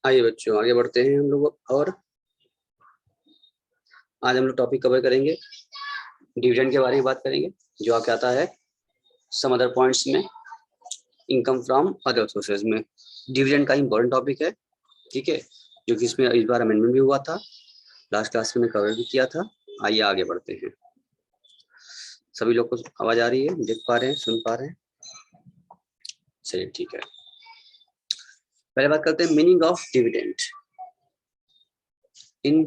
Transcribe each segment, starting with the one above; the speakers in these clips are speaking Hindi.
आइए बच्चों आगे बढ़ते हैं हम लोग। और आज हम लोग टॉपिक कवर करेंगे, डिविडेंड के बारे में बात करेंगे, जो आपके आता है सम अदर पॉइंट्स में, इनकम फ्रॉम अदर सोर्सेज में। डिविडेंड का इंपॉर्टेंट टॉपिक है, ठीक है, जो कि इसमें इस बार अमेंडमेंट भी हुआ था, लास्ट क्लास में कवर भी किया था। आइए आगे बढ़ते हैं। सभी लोग को आवाज आ रही है, देख पा रहे हैं, सुन पा रहे हैं? चलिए ठीक है। पहले बात करते हैं meaning of dividend in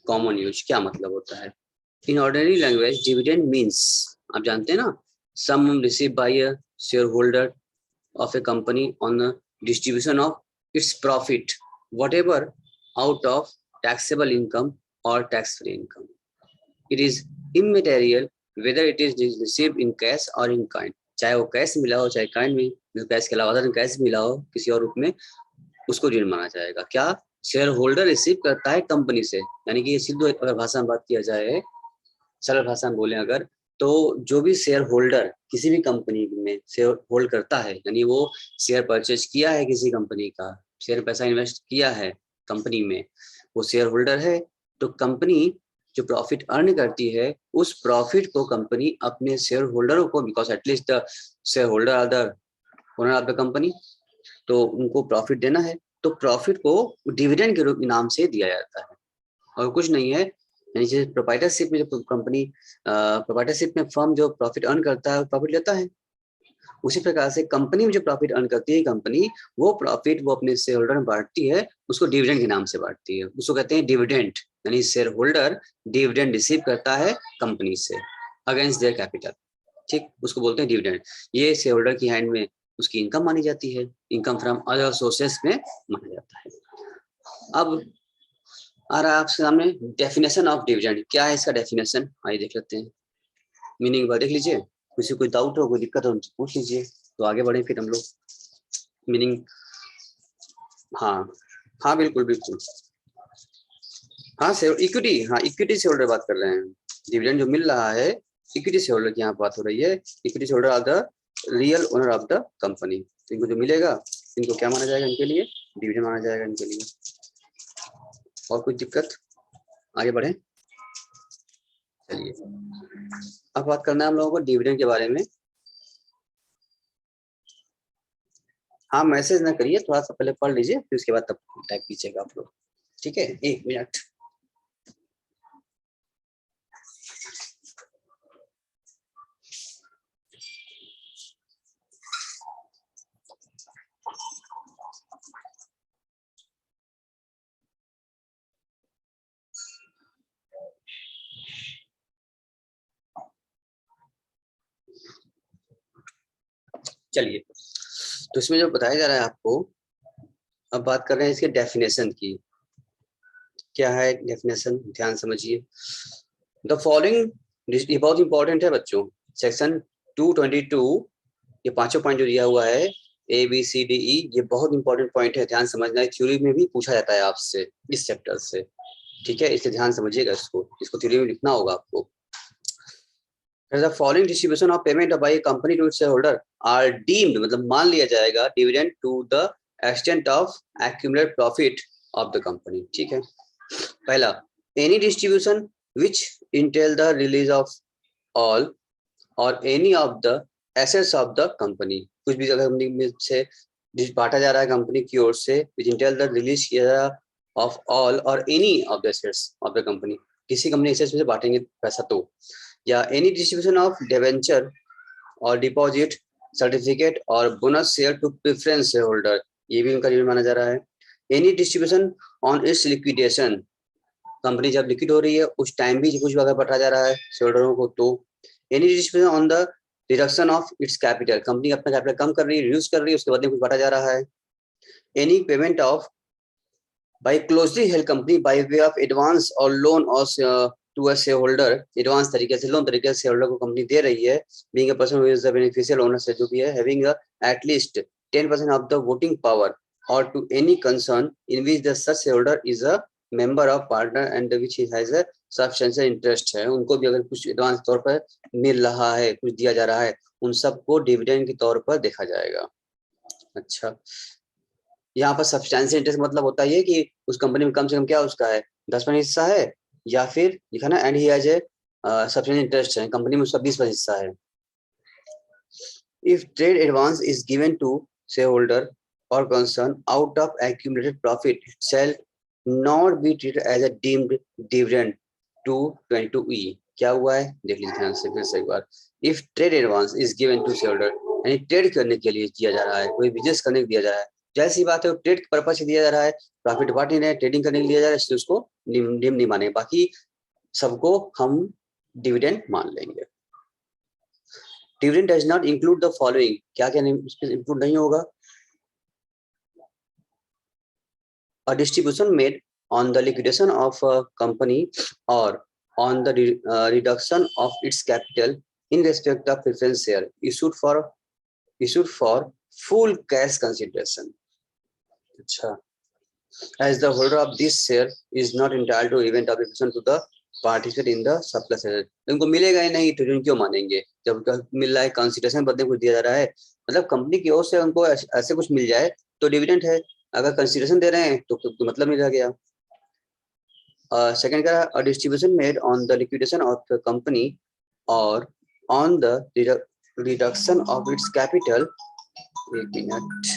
common use. क्या मतलब होता है? In ordinary language dividend means, आप जानते हैं ना, sum receive by a share holder of a company on the distribution of its profit, whatever out of taxable income or tax-free income. It is immaterial whether it is received in cash or in kind. चाहे वो कैश मिला हो चाहे काइंड में, कैश के अलावा अदर कैश मिला हो किसी और रूप में, उसको ऋण माना जाएगा। क्या? शेयर होल्डर रिसीव करता है कंपनी से, यानी कि सिर्फ अगर भाषा में बात किया जाए, सरल भाषा में बोले अगर, तो जो भी शेयर होल्डर किसी भी कंपनी में शेयर होल्ड करता है, यानी वो शेयर परचेज किया है किसी कंपनी का, शेयर पैसा इन्वेस्ट किया है कंपनी में, वो शेयर होल्डर है, तो कंपनी जो प्रॉफिट अर्न करती है उस प्रॉफिट को कंपनी अपने शेयर होल्डरों को, because at least the share holder are the owner of the company, तो उनको प्रॉफिट देना है, तो प्रॉफिट को डिविडेंड के रूप में नाम से दिया जाता है और कुछ नहीं है। यानी जैसे प्रोप्राइटरशिप में जो कंपनी, प्रोप्राइटरशिप में फर्म जो प्रॉफिट अर्न करता है प्रॉफिट लेता है, उसी प्रकार से कंपनी में जो प्रॉफिट अर्न करती है कंपनी, वो प्रॉफिट वो अपने शेयर होल्डर में बांटती है, उसको डिविडेंड के नाम से बांटती है, उसको कहते हैं डिविडेंड। यानी शेयर होल्डर डिविडेंड रिसीव करता है कंपनी से अगेंस्ट देयर कैपिटल, ठीक, उसको बोलते हैं डिविडेंड। ये शेयर होल्डर की हैंड में उसकी इनकम मानी जाती है, इनकम फ्रॉम अदर सोर्सेस में माना जाता है। अब आ रहा है आपके सामने डेफिनेशन ऑफ डिविडेंड। क्या है इसका डेफिनेशन? आइए देख लेते हैं। मीनिंग बार देख लीजिए, किसी कोई डाउट हो, कोई दिक्कत हो उनसे पूछ लीजिए, तो आगे बढ़े फिर हम लोग। मीनिंग, हाँ हाँ बिल्कुल बिल्कुल, हाँ शेयर इक्विटी, हाँ इक्विटी शेयर होल्डर बात कर रहे हैं। डिविडेंड जो मिल रहा है इक्विटी शेयर होल्डर की यहाँ बात हो रही है। Equity share holder are the real owner of the company, तो इनको जो मिलेगा इनको क्या माना जाएगा? इनके लिए डिविडेंड माना जाएगा इनके लिए। और कुछ दिक्कत? आगे बढ़े चलिए। अब बात करना है हम लोगों को डिविडेंड के बारे में। हाँ मैसेज ना करिए, थोड़ा सा पहले पढ़ लीजिए फिर उसके बाद तब टाइप कीजिएगा आप लोग, ठीक है? 1 मिनट। चलिए, तो इसमें जो बताया जा रहा है आपको, अब बात कर रहे हैं इसके डेफिनेशन की। क्या है डेफिनेशन? ध्यान समझिए। द फॉलोइंग, ये बहुत इंपॉर्टेंट है बच्चों, सेक्शन 222, ये पांचों पॉइंट जो दिया हुआ है ABCDE, ये बहुत इंपॉर्टेंट पॉइंट है, ध्यान समझना है। थ्योरी में भी पूछा जाता है आपसे इस चैप्टर से, ठीक है, इसलिए ध्यान समझिएगा इसको, इसको थ्योरी में लिखना होगा आपको। The following distribution of payment by a company to its shareholder are deemed, मतलब मान लिया जाएगा dividend to the extent of accumulated profit of the company, ठीक है। पहला, any distribution which entail the release of all or any of the assets of the company, कुछ भी अगर कंपनी में से बांटा जा रहा है कंपनी की ओर से, which entail the release of all or any of the assets of the company, किसी कंपनी एसेट्स में से बांटेंगे पैसा तो, या एनी डिस्ट्रीब्यूशन ऑफ डिवेंचर और डिपॉजिट सर्टिफिकेट और bonus share to preference share holder, ये भी उनका ऋण माना जा रहा है। Any distribution on its liquidation, company जब लिक्विड हो रही है उस टाइम भी कुछ अगर बटा जा रहा है शेयर होल्डरों को तो। Any distribution on the reduction of its capital, company अपना कैपिटल कम कर रही है, रिड्यूस कर रही है, उसके बाद में कुछ बटा जा रहा है। Any payment of by closely held company by way of advance or loan or to a shareholder, advance तरीके से लोन तरीके से शेयरहोल्डर को कंपनी दे रही है, being a person who is the beneficial owner से जो भी है, having a at least 10% of the voting power or to any concern in which the such shareholder is a member of partner and which he has a substantial interest है, उनको भी अगर कुछ एडवांस तौर पर मिल रहा है, कुछ दिया जा रहा है, उन सबको डिविडेंड के तौर पर देखा जाएगा। अच्छा, यहाँ पर सब्सटैंशियल इंटरेस्ट मतलब होता है कि उस कंपनी में कम से कम क्या उसका है 10% हिस्सा है, या फिर लिखा ना and he has a substantial interest है, कंपनी में उसका 20% हिस्सा है। If trade advance is given to share holder और concern out of accumulated profit, it shall not be treated as a deemed dividend to 22E। क्या हुआ है देख लीजिए ध्यान से फिर से एक बार। If trade advance is given to share holder, यानी ट्रेड करने के लिए दिया जा रहा है, कोई बिजनेस करने के लिए दिया जा रहा है, जैसी सी बात है वो ट्रेड के पर्पज से दिया जा रहा है, प्रॉफिट पार्टी ने ट्रेडिंग करने के लिए दिया जा रहा है, इसलिए उसको डिम नहीं मानेंगे, बाकी सबको हम डिविडेंड मान लेंगे। Dividend does not include the following, क्या क्या इसमें इंक्लूड नहीं होगा? A distribution made on the liquidation of a company or on the reduction of its capital in respect of preference share issued for full cash consideration। अच्छा, as the holder of this share is not entitled to event application to the participate in the surplus share। इनको मिलेगा ही नहीं तो क्यों मानेंगे, जब मिल रहा है कंसिडरेशन बदले कुछ दिया जा रहा है, मतलब कंपनी की ओर से उनको ऐसे कुछ मिल जाए तो डिविडेंड है, अगर कंसिडरेशन दे रहे हैं तो मतलब नहीं रह गया। सेकंड का a distribution made on the liquidation of the company और on the reduction of its capital. एक मिनट,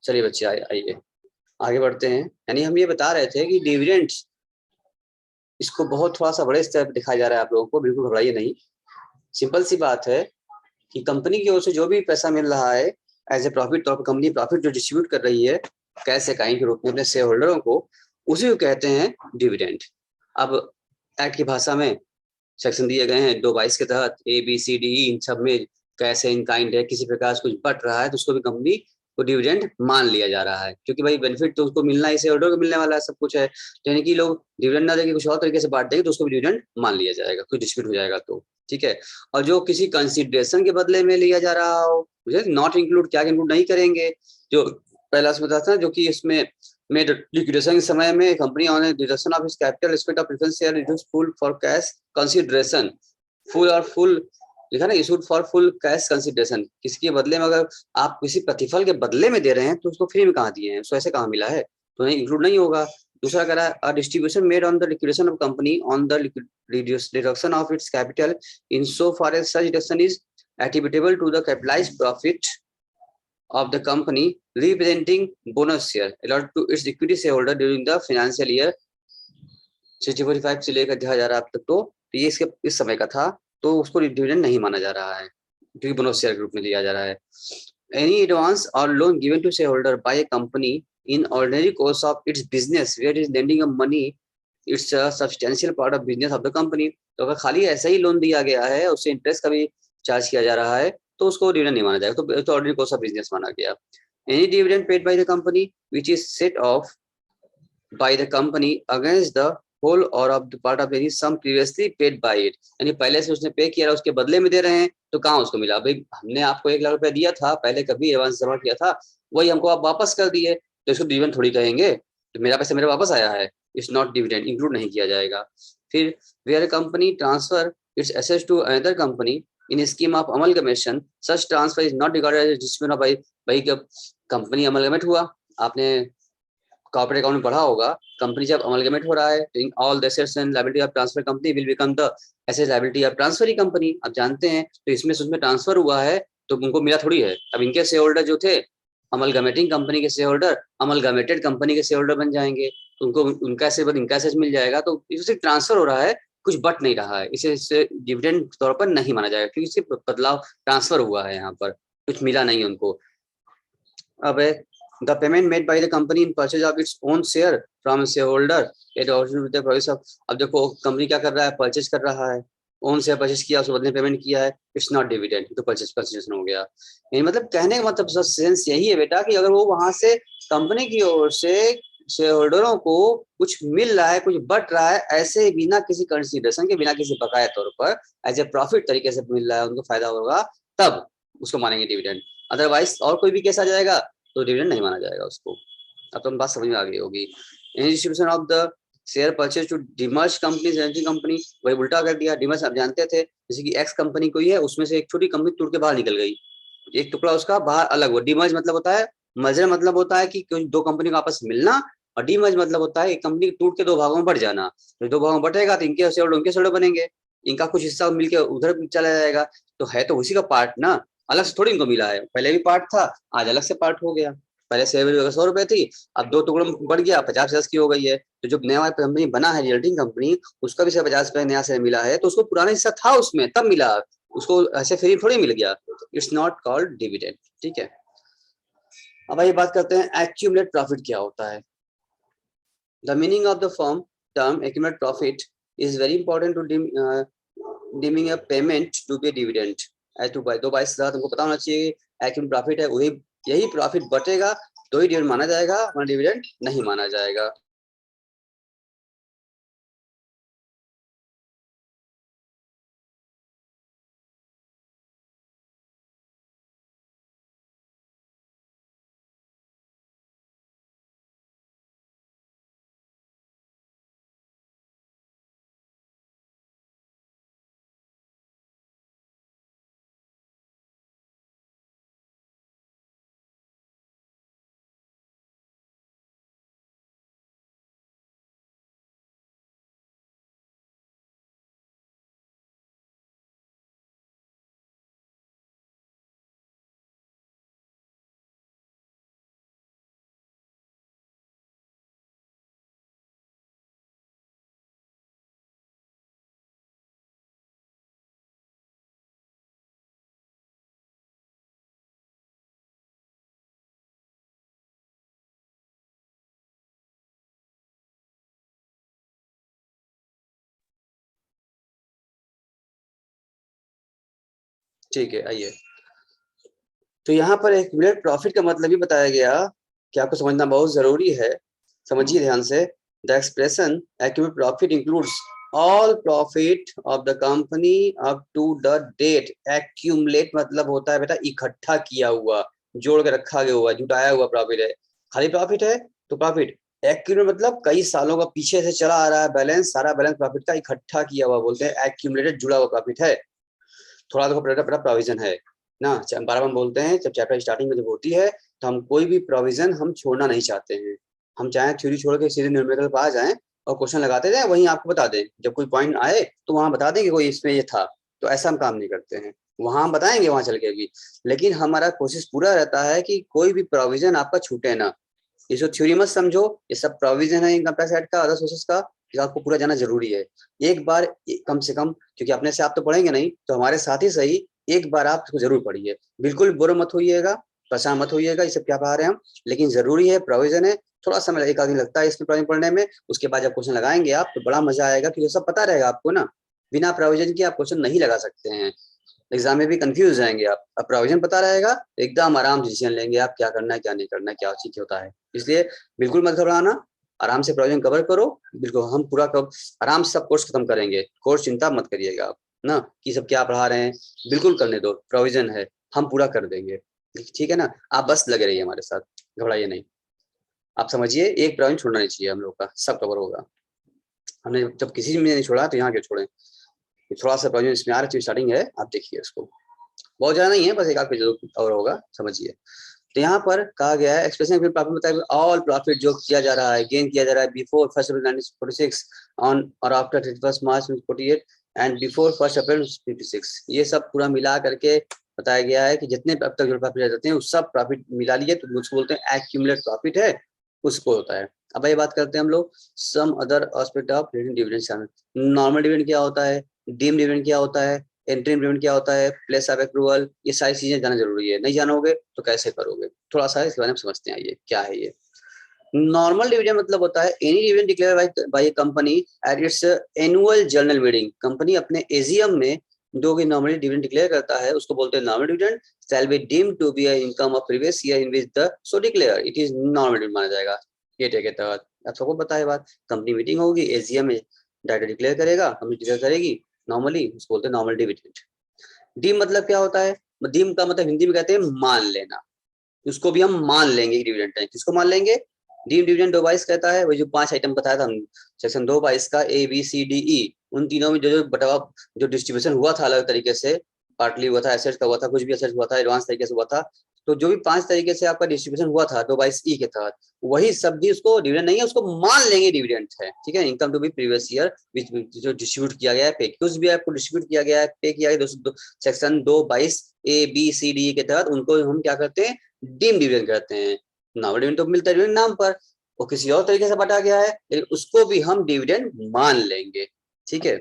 चलिए बच्चे आइए आगे बढ़ते हैं। यानी हम ये बता रहे थे कि डिविडेंड्स, इसको बहुत थोड़ा सा बड़े स्तर पर दिखाया जा रहा है आप लोगों को, बिल्कुल घबराइए नहीं। सिंपल सी बात है कि कंपनी की ओर से जो भी पैसा मिल रहा है एज ए प्रॉफिट तौर पर, कंपनी प्रॉफिट जो डिस्ट्रीब्यूट कर रही है कैश अकाउंट के रूप में अपने शेयर होल्डरों को, उसी को कहते हैं डिविडेंड। अब एक्ट की भाषा में सेक्शन दिए गए हैं 222 के तहत ABCD इन सब में कैसे इन काइंड है, किसी प्रकार से कुछ बट रहा है तो उसको भी कंपनी को डिविडेंड मान लिया जा रहा है, क्योंकि भाई बेनिफिट तो उसको मिलना है, शेयर होल्डर को मिलने वाला है, सब कुछ है। तो यानी कि लोग डिविडेंड ना देके कुछ और तरीके से बांट देंगे तो उसको भी डिविडेंड मान लिया जाएगा, कुछ डिस्प्यूट हो जाएगा तो ठीक है। और जो किसी कंसिडरेशन के बदले में लिया जा रहा हो, मुझे नॉट इंक्लूड, क्या इंक्लूड नहीं करेंगे, जो पहला से बताया था जो कि इसमें में लिक्विडेशन के समय में company on deduction of its capital respect of preference share reduce full for cash consideration, full और फुल लिखा ना, issued for full cash consideration, किसके बदले में, अगर आप किसी प्रतिफल के बदले में दे रहे हैं तो उसको फ्री में कहाँ दिए हैं, उसको ऐसे कहाँ मिला है, तो नहीं इंक्लूड नहीं होगा। दूसरा कह रहा है distribution made on the liquidation of company on the reduction of its capital in so far as such reduction is attributable to the capitalized profit of the company representing bonus share allotted to its equity shareholder during the financial year 6045 से लेकर 2000 तक, तो ये इसके इस समय का था, तो उसको डिविडेंड नहीं माना जा रहा है क्योंकि बोनस शेयर के रूप में लिया जा रहा है। एनी एडवांस और loan given to share holder by a company in ordinary course of its business where is lending a money it's a substantial part of business of the company, तो अगर खाली ऐसा ही लोन दिया गया है उससे इंटरेस्ट का भी चार्ज किया जा रहा है तो उसको डिविडेंड नहीं माना जाएगा, तो ऑर्डिनरी कोर्स ऑफ बिजनेस माना गया। Any dividend paid by the company which is set off by the company against the whole और of the part of any sum previously paid by it, यानी पहले से उसने पे किया उसके बदले में दे रहे हैं, तो कहाँ उसको मिला, भाई हमने आपको 1 लाख रुपया दिया था पहले, कभी एडवांस जमा किया था, वही हमको आप वापस कर दिए, तो इसको डिविडेंड थोड़ी कहेंगे, तो मेरा पैसा मेरे वापस आया है, इट्स नॉट डिविडेंड, इंक्लूड नहीं किया जाएगा। फिर where company transfer its assets to another company in scheme of amalgamation such transfer is not regarded as distribution of, भाई जब कंपनी अमलगमेट हुआ, आपने कॉर्पोरेट अकाउंट में पढ़ा होगा, कंपनी जब अमलगमेट हो रहा है तो all the assets and liability of transfer company will become the asset liability of transfer company, आप जानते हैं, तो इसमें उसमें ट्रांसफर हुआ है तो उनको मिला थोड़ी है, अब इनके शेयर होल्डर जो थे अमलगमेटिंग कंपनी के शेयर होल्डर अमलगमेटेड कंपनी के शेयर होल्डर बन जाएंगे, तो उनको उनका शेयर इनका शेयर मिल जाएगा, तो इससे ट्रांसफर हो रहा है, कुछ बट नहीं रहा है, इसे डिविडेंड तौर पर नहीं माना जाएगा क्योंकि इससे बदलाव ट्रांसफर हुआ है, यहाँ पर कुछ मिला नहीं उनको। अब the payment made by the company in purchase of its own share from a shareholder it also with the process of, अब देखो कंपनी क्या कर रहा है, परचेज कर रहा है, ओन शेयर परचेज किया, उसके बदले पेमेंट किया है, इट्स नॉट डिविडेंड, तो परचेज कंसीडरेशन हो गया। यानी मतलब कहने का मतलब सेंस यही है बेटा कि अगर वो वहां से कंपनी की ओर से शेयर होल्डरों को कुछ मिल रहा है, कुछ बट रहा है, ऐसे बिना किसी कंसीडरेशन के, बिना किसी बकाया तौर पर एज ए प्रॉफिट तरीके से मिल रहा है, उनको फायदा होगा, तब उसको मानेंगे डिविडेंड, अदरवाइज और कोई भी केस आ जाएगा तो डिविडेंड नहीं माना जाएगा उसको। अब तो बात समझ में आ गई होगी। Distribution of the share purchase to demerge company company, वही उल्टा कर दिया, डिमर्ज आप जानते थे, जैसे कि एक्स कंपनी कोई है, उसमें से एक छोटी कंपनी टूट के बाहर निकल गई, एक टुकड़ा उसका बाहर अलग हुआ, डिमर्ज मतलब होता है, मर्जर मतलब होता है कि दो कंपनी का आपस में मिलना, और डीमर्ज मतलब होता है एक कंपनी टूट के दो भागों में बढ़ जाना, तो दो भागों में बढ़ेगा तो इनके शेयर उनके शेयर बनेंगे, इनका कुछ हिस्सा मिलकर उधर चला जाएगा, तो है तो उसी का पार्ट ना, अलग से थोड़ी इनको मिला है, पहले भी पार्ट था, आज अलग से पार्ट हो गया, पहले शेयर 100 रुपए थी, अब दो टुकड़ों में बढ़ गया, 50 की हो गई है, तो जो नया कंपनी बना है रिजल्टिंग कंपनी, उसका भी 50 नया शेयर मिला है, तो उसको पुराना हिस्सा था उसमें तब मिला, उसको ऐसे फ्री थोड़ी मिल गया, इट्स नॉट कॉल्ड डिविडेंड, ठीक है। अब आइए बात करते हैं एक्यूमुलेट प्रॉफिट क्या होता है। The meaning of the form term accumulate profit is very important to deeming a payment to be dividend as to by, दो बाई तुमको पता होना चाहिए, एक्यूमुलेट प्रॉफिट है वही, यही प्रॉफिट बटेगा तो ही डिविडेंड माना जाएगा, वरना डिविडेंड नहीं माना जाएगा। ठीक है, आइए, तो यहाँ पर एक्यूमुलेट प्रॉफिट का मतलब ही बताया गया कि आपको समझना बहुत जरूरी है, समझिए ध्यान से। The expression accumulate profit includes all profit of the company up to the date, accumulate मतलब होता है बेटा इकट्ठा किया हुआ, जोड़ के रखा गया हुआ, जुटाया हुआ प्रॉफिट है, खाली प्रॉफिट है तो प्रॉफिट एक्यूमुलेट मतलब कई सालों का पीछे से चला आ रहा है बैलेंस, सारा बैलेंस प्रॉफिट का इकट्ठा किया हुआ बोलते हैं एक्यूमुलेटेड, जुड़ा हुआ प्रॉफिट है। थोड़ा देखो बड़ा प्रोविजन है ना, बार बार बोलते हैं जब चैप्टर स्टार्टिंग में जब होती है तो हम कोई भी प्रोविजन हम छोड़ना नहीं चाहते हैं। हम चाहे थ्योरी छोड़ के सीधे न्यूमेरिकल पर आ जाएं और क्वेश्चन लगाते जाए, वहीं आपको बता दें, जब कोई पॉइंट आए तो वहां बता दें कि कोई इसमें ये था। तो ऐसा हम काम नहीं करते हैं, वहां हम बताएंगे वहां चल के भी, लेकिन हमारा कोशिश पूरा रहता है कि कोई भी प्रोविजन आपका छूटे ना। इसको थ्योरी मत समझो, ये सब प्रोविजन है इनकम टैक्स एक्ट का, अदर सोर्सेस का, जो आपको पूरा जाना जरूरी है। एक बार कम से कम, क्योंकि अपने से आप तो पढ़ेंगे नहीं, तो हमारे साथ ही सही एक बार आप इसको जरूर पढ़िए। बिल्कुल बुरा मत होइएगा, परेशान मत होइएगा, ये सब क्या पढ़ा रहे हैं हम, लेकिन जरूरी है, प्रोविजन है। थोड़ा समय एक आदमी लगता है इसमें प्रोविजन पढ़ने में, उसके बाद जब क्वेश्चन लगाएंगे आप तो बड़ा मजा आएगा, क्योंकि सब पता रहेगा आपको ना। बिना प्रोविजन के आप क्वेश्चन नहीं लगा सकते हैं, एग्जाम में भी कंफ्यूज जाएंगे आप। अब प्रोविजन पता रहेगा तो एकदम आराम से डिसीजन लेंगे आप, क्या करना है क्या नहीं करना है, क्या ठीक होता है। इसलिए बिल्कुल मत घबराना, आराम से प्रोविजन कवर करो। बिल्कुल हम पूरा आराम से सब कोर्स खत्म करेंगे, कोर्स चिंता मत करिएगा आप ना, कि सब क्या पढ़ा रहे हैं, बिल्कुल करने दो, प्रोविजन है, हम पूरा कर देंगे। ठीक है ना, आप बस लगे रहिए हमारे साथ, घबराइए नहीं। आप समझिए एक प्रोविजन छोड़ना नहीं चाहिए, हम लोग का सब कवर होगा। हमने जब किसी में नहीं छोड़ा तो यहाँ क्यों छोड़े। थोड़ा सा प्रोविजन इसमें आ रही स्टार्टिंग है, आप देखिए इसको, बहुत ज्यादा नहीं है, बस एक आध पेज और होगा, समझिए। तो यहाँ पर कहा गया है एक्सप्रेशन फिर प्रॉफिट बताइए, ऑल प्रॉफिट जो किया जा रहा है, गेन किया जा रहा है बिफोर 1 अप्रैल 1946 ऑन और आफ्टर 31 मार्च 1948 एंड बिफोर 1 अप्रैल 1956, ये सब पूरा मिला करके बताया गया है कि जितने अब तक जो प्रॉफिट जाते हैं वो सब प्रॉफिट मिला लिए तो उसको बोलते हैं एक्यूमुलेट प्रॉफिट है, उसको होता है। अब ये बात करते हैं हम लोग some other aspect of dividend. Normal dividend क्या होता है, डीम डिविडेंड क्या होता है, इंटरिम डिविडेंड क्या होता है, प्लेस ऑफ अप्रूवल, ये सारी चीजें जानना जरूरी है, नहीं जानोगे तो कैसे करोगे। थोड़ा सा इसके बारे में समझते हैं, ये क्या है। ये नॉर्मल डिविडेंड मतलब होता है any dividend declare by company at its annual general meeting. Company अपने एजीएम में जो भी नॉर्मली डिविडेंड डिक्लेयर करता है उसको बोलते हैं normal dividend, shall be deemed to be a income of previous year in which the so declare it is normal dividend माना जाएगा। ये के तहत आप सबको पता है बात, कंपनी मीटिंग होगी, एजीएम में डायरेक्ट डिक्लेयर करेगा, कंपनी डिक्लेयर करेगी नॉर्मली, उसको बोलते हैं नॉर्मल डिविडेंड। डीम मतलब क्या होता है, डीम का मतलब हिंदी में कहते हैं मान लेना, उसको भी हम मान लेंगे डिविडेंड है, किसको मान लेंगे, डीम डिविडेंड 2/22 कहता है, वो जो 5 आइटम बताया था हम सेक्शन 2/22 का ABCDE, उन तीनों में जो जो बटावा जो डिस्ट्रीब्यूशन हुआ था अलग तरीके से, पार्टली हुआ था, एसेट्स का हुआ था, कुछ भी एसेट्स हुआ था, एडवांस तरीके से हुआ था, तो जो भी 5 तरीके से आपका डिस्ट्रीब्यूशन हुआ था 2/22E के तहत, वही सब भी उसको डिविडेंड नहीं है, उसको मान लेंगे डिविडेंड है। ठीक है, income to be previous year जो डिस्ट्रीब्यूट किया गया है, पे कुछ भी आपको डिस्ट्रीब्यूट किया गया है, पे किया गया सेक्शन 2/22 ABCDE के तहत, उनको हम क्या करते हैं, डीम डिविडेंड करते हैं। नॉर्मल डिविडेंड तो मिलता है डिविडेंड नाम पर, वो किसी और तरीके से बटा गया है, लेकिन उसको भी हम डिविडेंड मान लेंगे। ठीक है,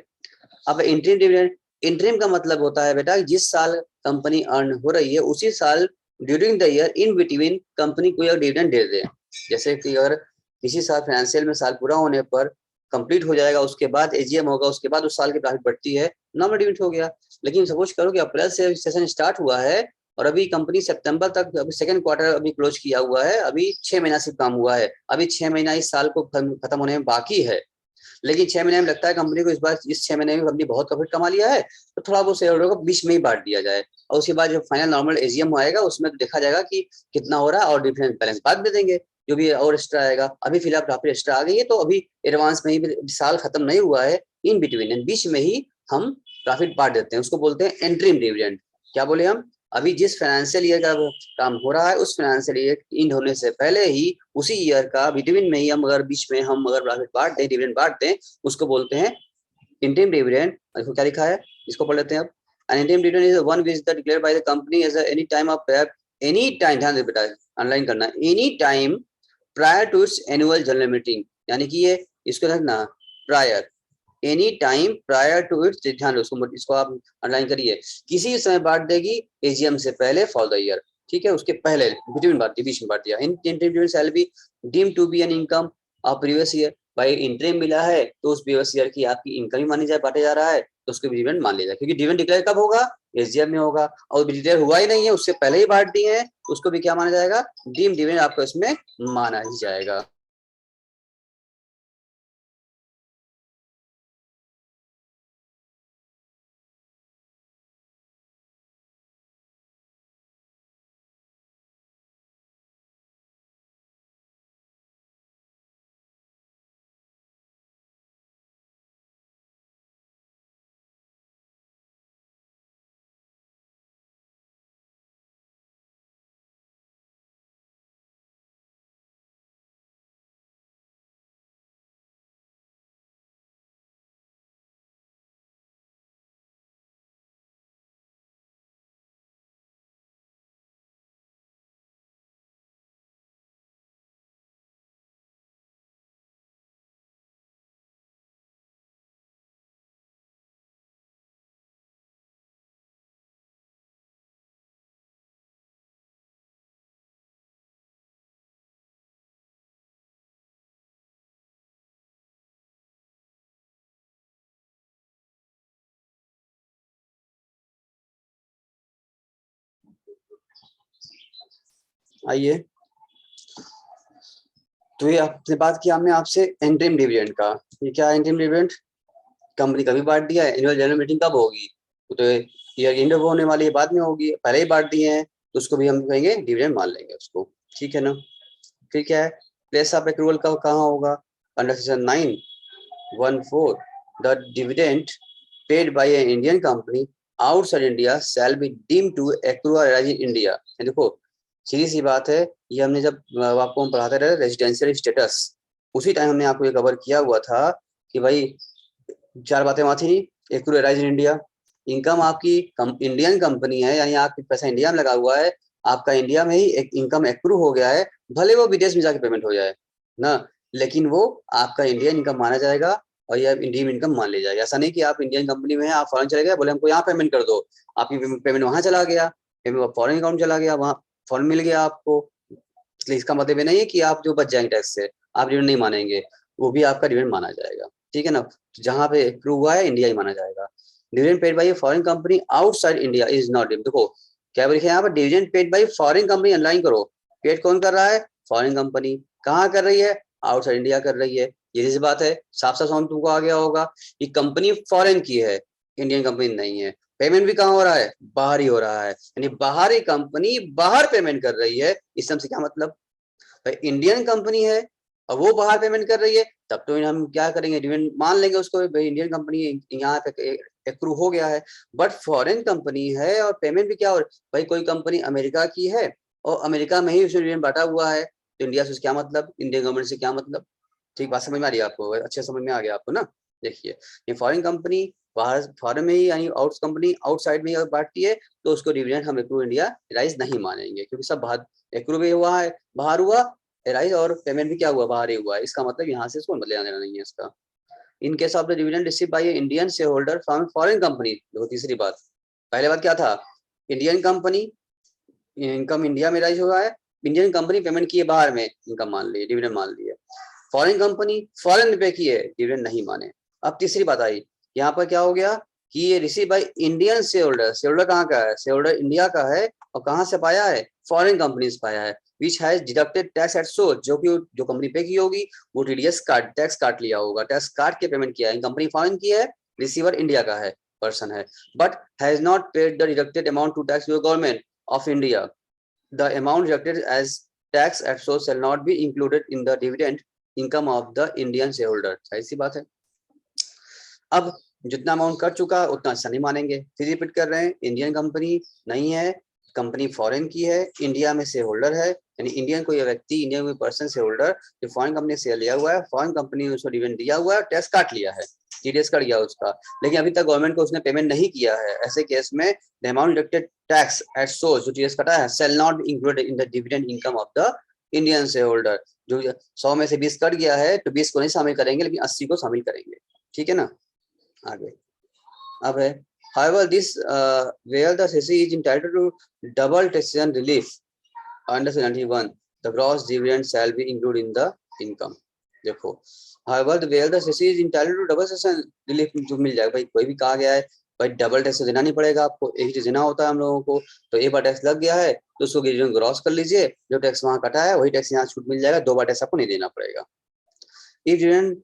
अब इंटरिम डिविडेंड, इंटरिम का मतलब होता है बेटा जिस साल कंपनी अर्न हो रही है उसी साल during the year in between company को एक डिविडेंड दे दे। जैसे कि अगर किसी साल फाइनेंशियल में साल पूरा होने पर कंप्लीट हो जाएगा, उसके बाद एजीएम होगा, उसके बाद उस साल की प्रॉफिट बढ़ती है, नॉर्मल डिविडेंड हो गया। लेकिन सपोज करो कि अप्रैल से सेशन स्टार्ट हुआ है और अभी कंपनी सितंबर तक, अभी सेकंड क्वार्टर अभी क्लोज किया हुआ है, अभी 6 महीना सिर्फ काम हुआ है, अभी 6 महीना इस साल को खत्म होने में बाकी है, लेकिन 6 महीने में लगता है कंपनी को इस बार इस 6 महीने में कंपनी बहुत प्रॉफिट कमा लिया है, तो थोड़ा बहुत शेयर होल्डर को बीच में ही बांट दिया जाए, और उसके बाद जब फाइनल नॉर्मल एजीएम आएगा उसमें तो देखा जाएगा कि कितना हो रहा है और डिफरेंस बैलेंस बाद में देंगे, जो भी और एक्स्ट्रा आएगा। अभी फिलहाल प्रॉफिट एक्स्ट्रा आ गई है तो अभी एडवांस में ही, साल खत्म नहीं हुआ है, इन बिटवीन बीच में ही हम प्रॉफिट बांट देते हैं, उसको बोलते हैं एंट्रीम डिविडेंड। क्या बोले हम, अभी जिस फाइनेंशियल ईयर का काम हो रहा है उस फाइनेंशियल ईयर एंड होने से पहले ही उसी ईयर का बिटवीन में ही हम अगर बीच में हम अगर प्रॉफिट बांट दें, डिविडेंड बांट दें, उसको बोलते हैं इंटरिम डिविडेंड। देखो क्या लिखा है, इसको पढ़ लेते हैं अब। An interim dividend is one which the declared by the company as any time of any time, ध्यान दे बेटा, अंडरलाइन करना, any time prior to its annual general meeting, यानी कि ये इसको रखना prior, any time prior to its, ध्यान दो इसको आप अंडरलाइन करिए, किसी समय बांट देगी एजीएम से पहले फॉर द ईयर। ठीक है, उसके पहले बिटवीन बांट दी, बीच में बांट दिया। In interim shall be deem to be an income of previous year, भाई इंटरिम मिला है तो उस प्रीवियस ईयर की आपकी इनकम ही मानी जाए, बांटे जा रहा है तो उसको डिविडेंड मान लिया जाए, क्योंकि डिविडेंड डिक्लेयर कब होगा, एजीएम में होगा, और डिक्लेयर हुआ ही नहीं है उससे पहले ही बांट दिए हैं, उसको भी क्या माना जाएगा, डीम डिविडेंड आपको इसमें माना ही जाएगा। आइए, तो ये आपने बात किया हमने आपसे इंटरिम डिविडेंड का। ये क्या है इंटरिम डिविडेंड? कंपनी कभी बांट दिया है, एनुअल जनरल मीटिंग कब होगी? तो ईयर एंड होने वाली है, बाद में होगी, पहले ही बांट दिए हैं तो उसको भी हम कहेंगे डिविडेंड मान लेंगे उसको, ठीक है ना। फिर क्या है, प्लेस ऑफ एक्रूवल का कहाँ होगा? Under section 9(1)(4) the dividend paid by a Indian company outside India shall be deemed to accrue in India. देखो सीधी सी बात है, ये हमने जब आपको हम पढ़ाते रहे रेजिडेंशियल स्टेटस, उसी टाइम हमने आपको ये कवर किया हुआ था कि भाई चार बातें वहां थी। एक्रू इन इंडिया, इनकम आपकी इंडियन कंपनी है, यानी आपकी पैसा इंडिया में लगा हुआ है, आपका इंडिया में ही एक इनकम एक्रू हो गया है, भले वो विदेश में जाके पेमेंट हो जाए ना, लेकिन वो आपका इंडियन इनकम माना जाएगा और ये इंडियन इनकम मान ली जाएगी। ऐसा नहीं कि आप इंडियन कंपनी में हैं, आप फॉरेन चले गए, बोले हमको यहाँ पेमेंट कर दो, आपकी पेमेंट वहां चला गया, पेमेंट फॉरेन अकाउंट चला गया, वहां फॉरेन मिल गया आपको, इसलिए इसका मतलब ये नहीं है कि आप जो बच जाएंगे टैक्स से, आप डिविडेंड नहीं मानेंगे, वो भी आपका डिविडेंड माना जाएगा, ठीक है ना। जहां पे एक्रू हुआ है इंडिया ही माना जाएगा। Dividend paid bye foreign company outside India is not, देखो क्या लिखे यहाँ पर, dividend paid bye foreign company, online करो, पेड कौन कर रहा है? Foreign company. कहाँ कर रही है? आउटसाइड इंडिया कर रही है। ये सी बात है, साफ साफ समझ तुमको आ गया होगा कि कंपनी फॉरेन की है, इंडियन कंपनी नहीं है। पेमेंट भी कहाँ हो रहा है? बाहर ही हो रहा है, यानी बाहरी कंपनी बाहर पेमेंट कर रही है। इस से क्या मतलब, भाई इंडियन कंपनी है और वो बाहर पेमेंट कर रही है, तब तो हम क्या करेंगे, डिविडेंड मान लेंगे उसको, भाई इंडियन कंपनी यहाँ पे एक्रू हो गया है। बट फॉरेन कंपनी है और पेमेंट भी क्या हो रहा है, भाई कोई कंपनी अमेरिका की है और अमेरिका में ही उसने डिविडेंड बांटा हुआ है, तो इंडिया से क्या मतलब, इंडियन गवर्नमेंट से क्या मतलब? ठीक बात समझ में आ रही है आपको? अच्छे समझ में आ गया आपको ना। देखिए ये फॉरेन कंपनी बाहर फॉरेन में ही, यानी आउट कंपनी आउटसाइड में अगर बांटती है तो उसको डिविडेंड हम एक्रू इंडिया राइज नहीं मानेंगे, क्योंकि सब बाहर एक्रू भी हुआ है, बाहर हुआ राइज, और पेमेंट भी क्या हुआ, बाहर ही हुआ है। इसका मतलब यहाँ से इसको लेना देना नहीं है इसका। In case of the dividend receive by Indian share holder from foreign company, देखो तीसरी बात, पहले बात क्या था, इंडियन कंपनी इनकम इंडिया में राइज हुआ है, इंडियन कंपनी पेमेंट की है बाहर में, इनकम मान ली, डिविडेंड मान लिए। फॉरेन कंपनी फॉरेन रुपए की है, डिविडेंड नहीं माने। अब तीसरी बात आई, यहाँ पर क्या हो गया कि ये receive by Indian share holder, share holder कहाँ का है? शेयर होल्डर इंडिया का है, और कहाँ से पाया है? फॉरेन कंपनी से पाया है। Which has deducted tax at source, जो कि जो कंपनी पे की होगी वो टीडीएस काट टैक्स काट लिया होगा, टैक्स काट के पेमेंट किया है। कंपनी फॉरेन की है, रिसीवर इंडिया का है, पर्सन है, but has not paid the deducted amount to tax to government of India. The amount deducted as tax at source shall not be included in the dividend income of the Indian shareholder। सही सी बात है। अब जितना अमाउंट कट चुका है उतना अच्छा नहीं मानेंगे। फिर रिपीट कर रहे हैं, इंडियन कंपनी नहीं है, कंपनी फॉरेन की है, इंडिया में शेयर होल्डर है, यानी इंडियन कोई व्यक्ति, इंडियन कोई पर्सन शेयर होल्डर जो फॉरेन कंपनी से लिया हुआ है, फॉरेन कंपनी ने उसको डिविडेंड दिया हुआ है, टैक्स काट लिया है, टीडीएस कट गया उसका, लेकिन अभी तक गवर्नमेंट को उसने पेमेंट नहीं किया है। ऐसे केस में the amount deducted tax at source, जो टीडीएस कटा है, shall not be included in the dividend income of the Indian share holder. जो 100 में से 20 कट गया है तो 20 को नहीं शामिल करेंगे, लेकिन 80 को शामिल करेंगे, ठीक है ना। आगे अब है, however this where the cessee is entitled to double taxation relief under 91, the gross dividend shall be included in the income। देखो however where the cessee is entitled to double taxation relief जो मिल जाएगा, भाई कोई भी कहा गया है भाई डबल टैक्स देना नहीं पड़ेगा आपको, एक ही देना होता है हम लोगों को, तो एक बार टैक्स लग गया है तो उसको ग्रॉस कर लीजिए, जो टैक्स वहां कटा है वही टैक्स यहाँ छूट मिल जाएगा, दो बार टैक्स आपको नहीं देना पड़ेगा। If dividend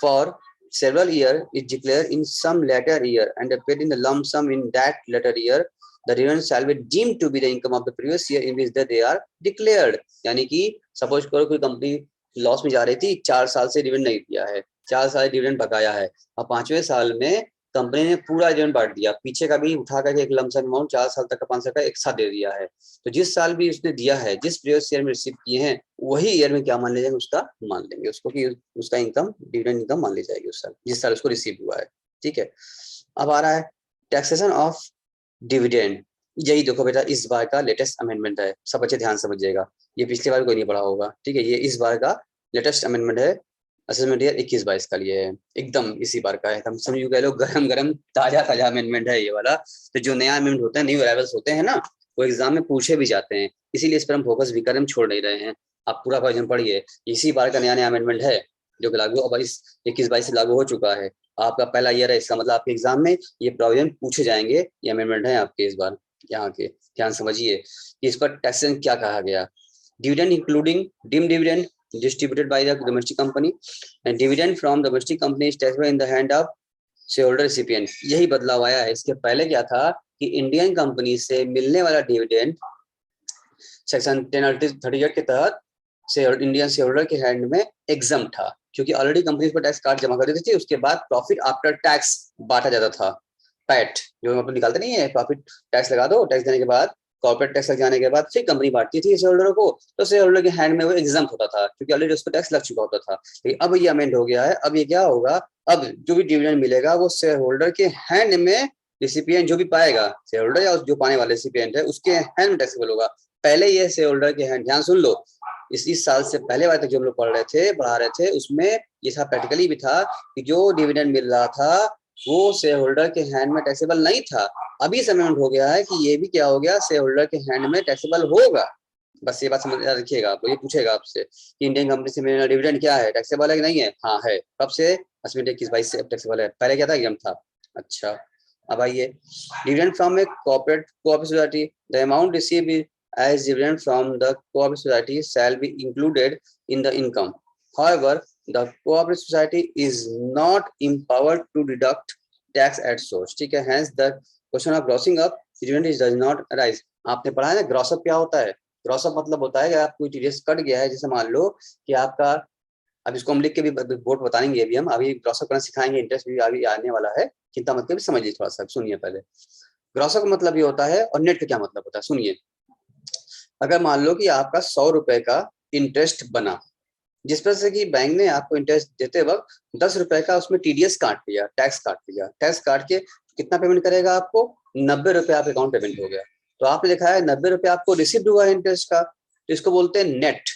for several years is declared in some later year and paid in the lump sum in that later year, the dividend shall be deemed to be the income of the previous year in which that they are declared। यानी कि सपोज करो कोई कंपनी लॉस में जा रही थी, 4 साल से डिविडेंड नहीं दिया है, 4 साल डिविडेंड बकाया है, अब 5वें साल में कंपनी ने पूरा डिविडेंड बांट दिया, पीछे का भी उठा करके एक लमसम अमाउंट 4 साल तक का 5 साल का एक साथ दे दिया है, तो जिस साल भी उसने दिया है, जिस प्रीवियस ईयर में रिसीव किए हैं, वही ईयर में क्या मान ले जाएंगे, उसका मान लेंगे उसको कि उसका इनकम डिविडेंड इनकम मान ली जाएगी उस साल, जिस साल उसको रिसीव हुआ है, ठीक है। अब आ रहा है टैक्सेशन ऑफ डिविडेंड। यही देखो बेटा इस बार का लेटेस्ट अमेंडमेंट है, सब बच्चे ध्यान समझिएगा, ये पिछली बार कोई नहीं पढ़ा होगा, ठीक है। ये इस बार का लेटेस्ट अमेंडमेंट है, असेसमेंट ईयर 21-22 का लिए है, एकदम इसी बार का है, हम समझ गए लोग, गरम गरम ताजा ताजा अमेंडमेंट है ये वाला। तो जो नया अमेंडमेंट होता है, न्यू अराइवल्स होते हैं ना, वो एग्जाम में पूछे भी जाते हैं, इसीलिए इस पर हम फोकस भी करें, हम छोड़ नहीं रहे हैं। आप पूरा वर्जन पढ़िए, इसी बार का नया नया अमेंडमेंट है जो कि लागू अब 21-22 से लागू हो चुका है। आपका पहला ईयर है, इसका मतलब आपके एग्जाम में ये प्रोविजन पूछे जाएंगे, ये अमेंडमेंट है आपके इस बार। यहाँ के ध्यान समझिए कि इस पर टैक्सेशन क्या कहा गया। Dividend including dim dividend distributed by the domestic company and dividend from domestic company is taxable in the hand of shareholder recipient। यही बदलाव आया है। इसके पहले क्या था कि इंडियन कंपनी से मिलने वाला डिविडेंड सेक्शन 1038 के तहत इंडियन शेयर होल्डर के हैंड में एग्जम था, क्योंकि ऑलरेडी कंपनी पर टैक्स कार्ड जमा कर देती थी। उसके बाद प्रॉफिट आफ्टर टैक्स बांटा जाता था, पैट जो हम निकालते नहीं है, प्रॉफिट टैक्स लगा दो, टैक्स देने के बाद कॉर्पोरेट टैक्स लग जाने के बाद फिर कंपनी बांटती थी शेयर होल्डर को, तो शेयर होल्डर के हैंड में वो एग्जाम होता था, क्योंकि ऑलरेडी उस पर टैक्स लग चुका होता था। लेकिन अब ये अमेंड हो गया है। अब ये क्या होगा, अब जो भी डिविडेंड मिलेगा वो शेयर होल्डर के हैंड में, रिसिपिएंट जो भी पाएगा, शेयर होल्डर या जो पाने वाले रिसिपिएंट है उसके हैंड में टैक्सेबल होगा। पहले ये शेयर होल्डर के हैंड, ध्यान सुन लो, इस साल से पहले वाले तक जो हम लोग पढ़ रहे थे, पढ़ा रहे थे, उसमें ये था, प्रैक्टिकली भी था कि जो डिविडेंड मिल रहा था वो शेयर होल्डर के हैंड में टैक्सेबल नहीं था। अभी अमेंडमेंट हो गया है कि ये भी क्या हो गया, शेयर होल्डर के हैंड में टैक्सेबल होगा। बस ये बात समझ रखिएगा। तो ये पूछेगा आपसे कि इंडियन कंपनी से मिलने वाला डिविडेंड क्या है, टैक्सेबल है कि नहीं है? हाँ है। कब से? 21 से टैक्सेबल है। पहले क्या था, एग्जाम था। अच्छा, अब आइए, dividend from A cooperative society, the amount received as dividend from the cooperative society shall be included in the income. However, the cooperative society is not empowered to deduct tax at source। ठीक है, hence the question of grossing up dividend does not arise। आपने पढ़ा है ना ग्रॉस अप क्या होता है? ग्रॉस अप मतलब होता है कि आप कोई टीडीएस कट गया है, जैसे मान लो कि आपका, अब इसको हम लिख के भी बोर्ड बताएंगे, अभी हम अभी ग्रॉस अप करना सिखाएंगे, इंटरेस्ट भी अभी आने वाला है, चिंता मत करिए, समझिए थोड़ा सा, सुनिए पहले। ग्रॉस अप का मतलब ये होता है, और नेट का क्या मतलब होता है, सुनिए। अगर मान लो कि आपका 100 रुपए का इंटरेस्ट बना, जिस पर से कि बैंक ने आपको इंटरेस्ट देते वक्त 10 रुपए का उसमें टीडीएस काट लिया, टैक्स काट लिया, टैक्स काट के कितना पेमेंट करेगा आपको? 90 रुपए आपके अकाउंट पेमेंट हो गया। तो आपने लिखा है 90 रुपए आपको रिसीव हुआ है इंटरेस्ट का, तो इसको बोलते हैं नेट,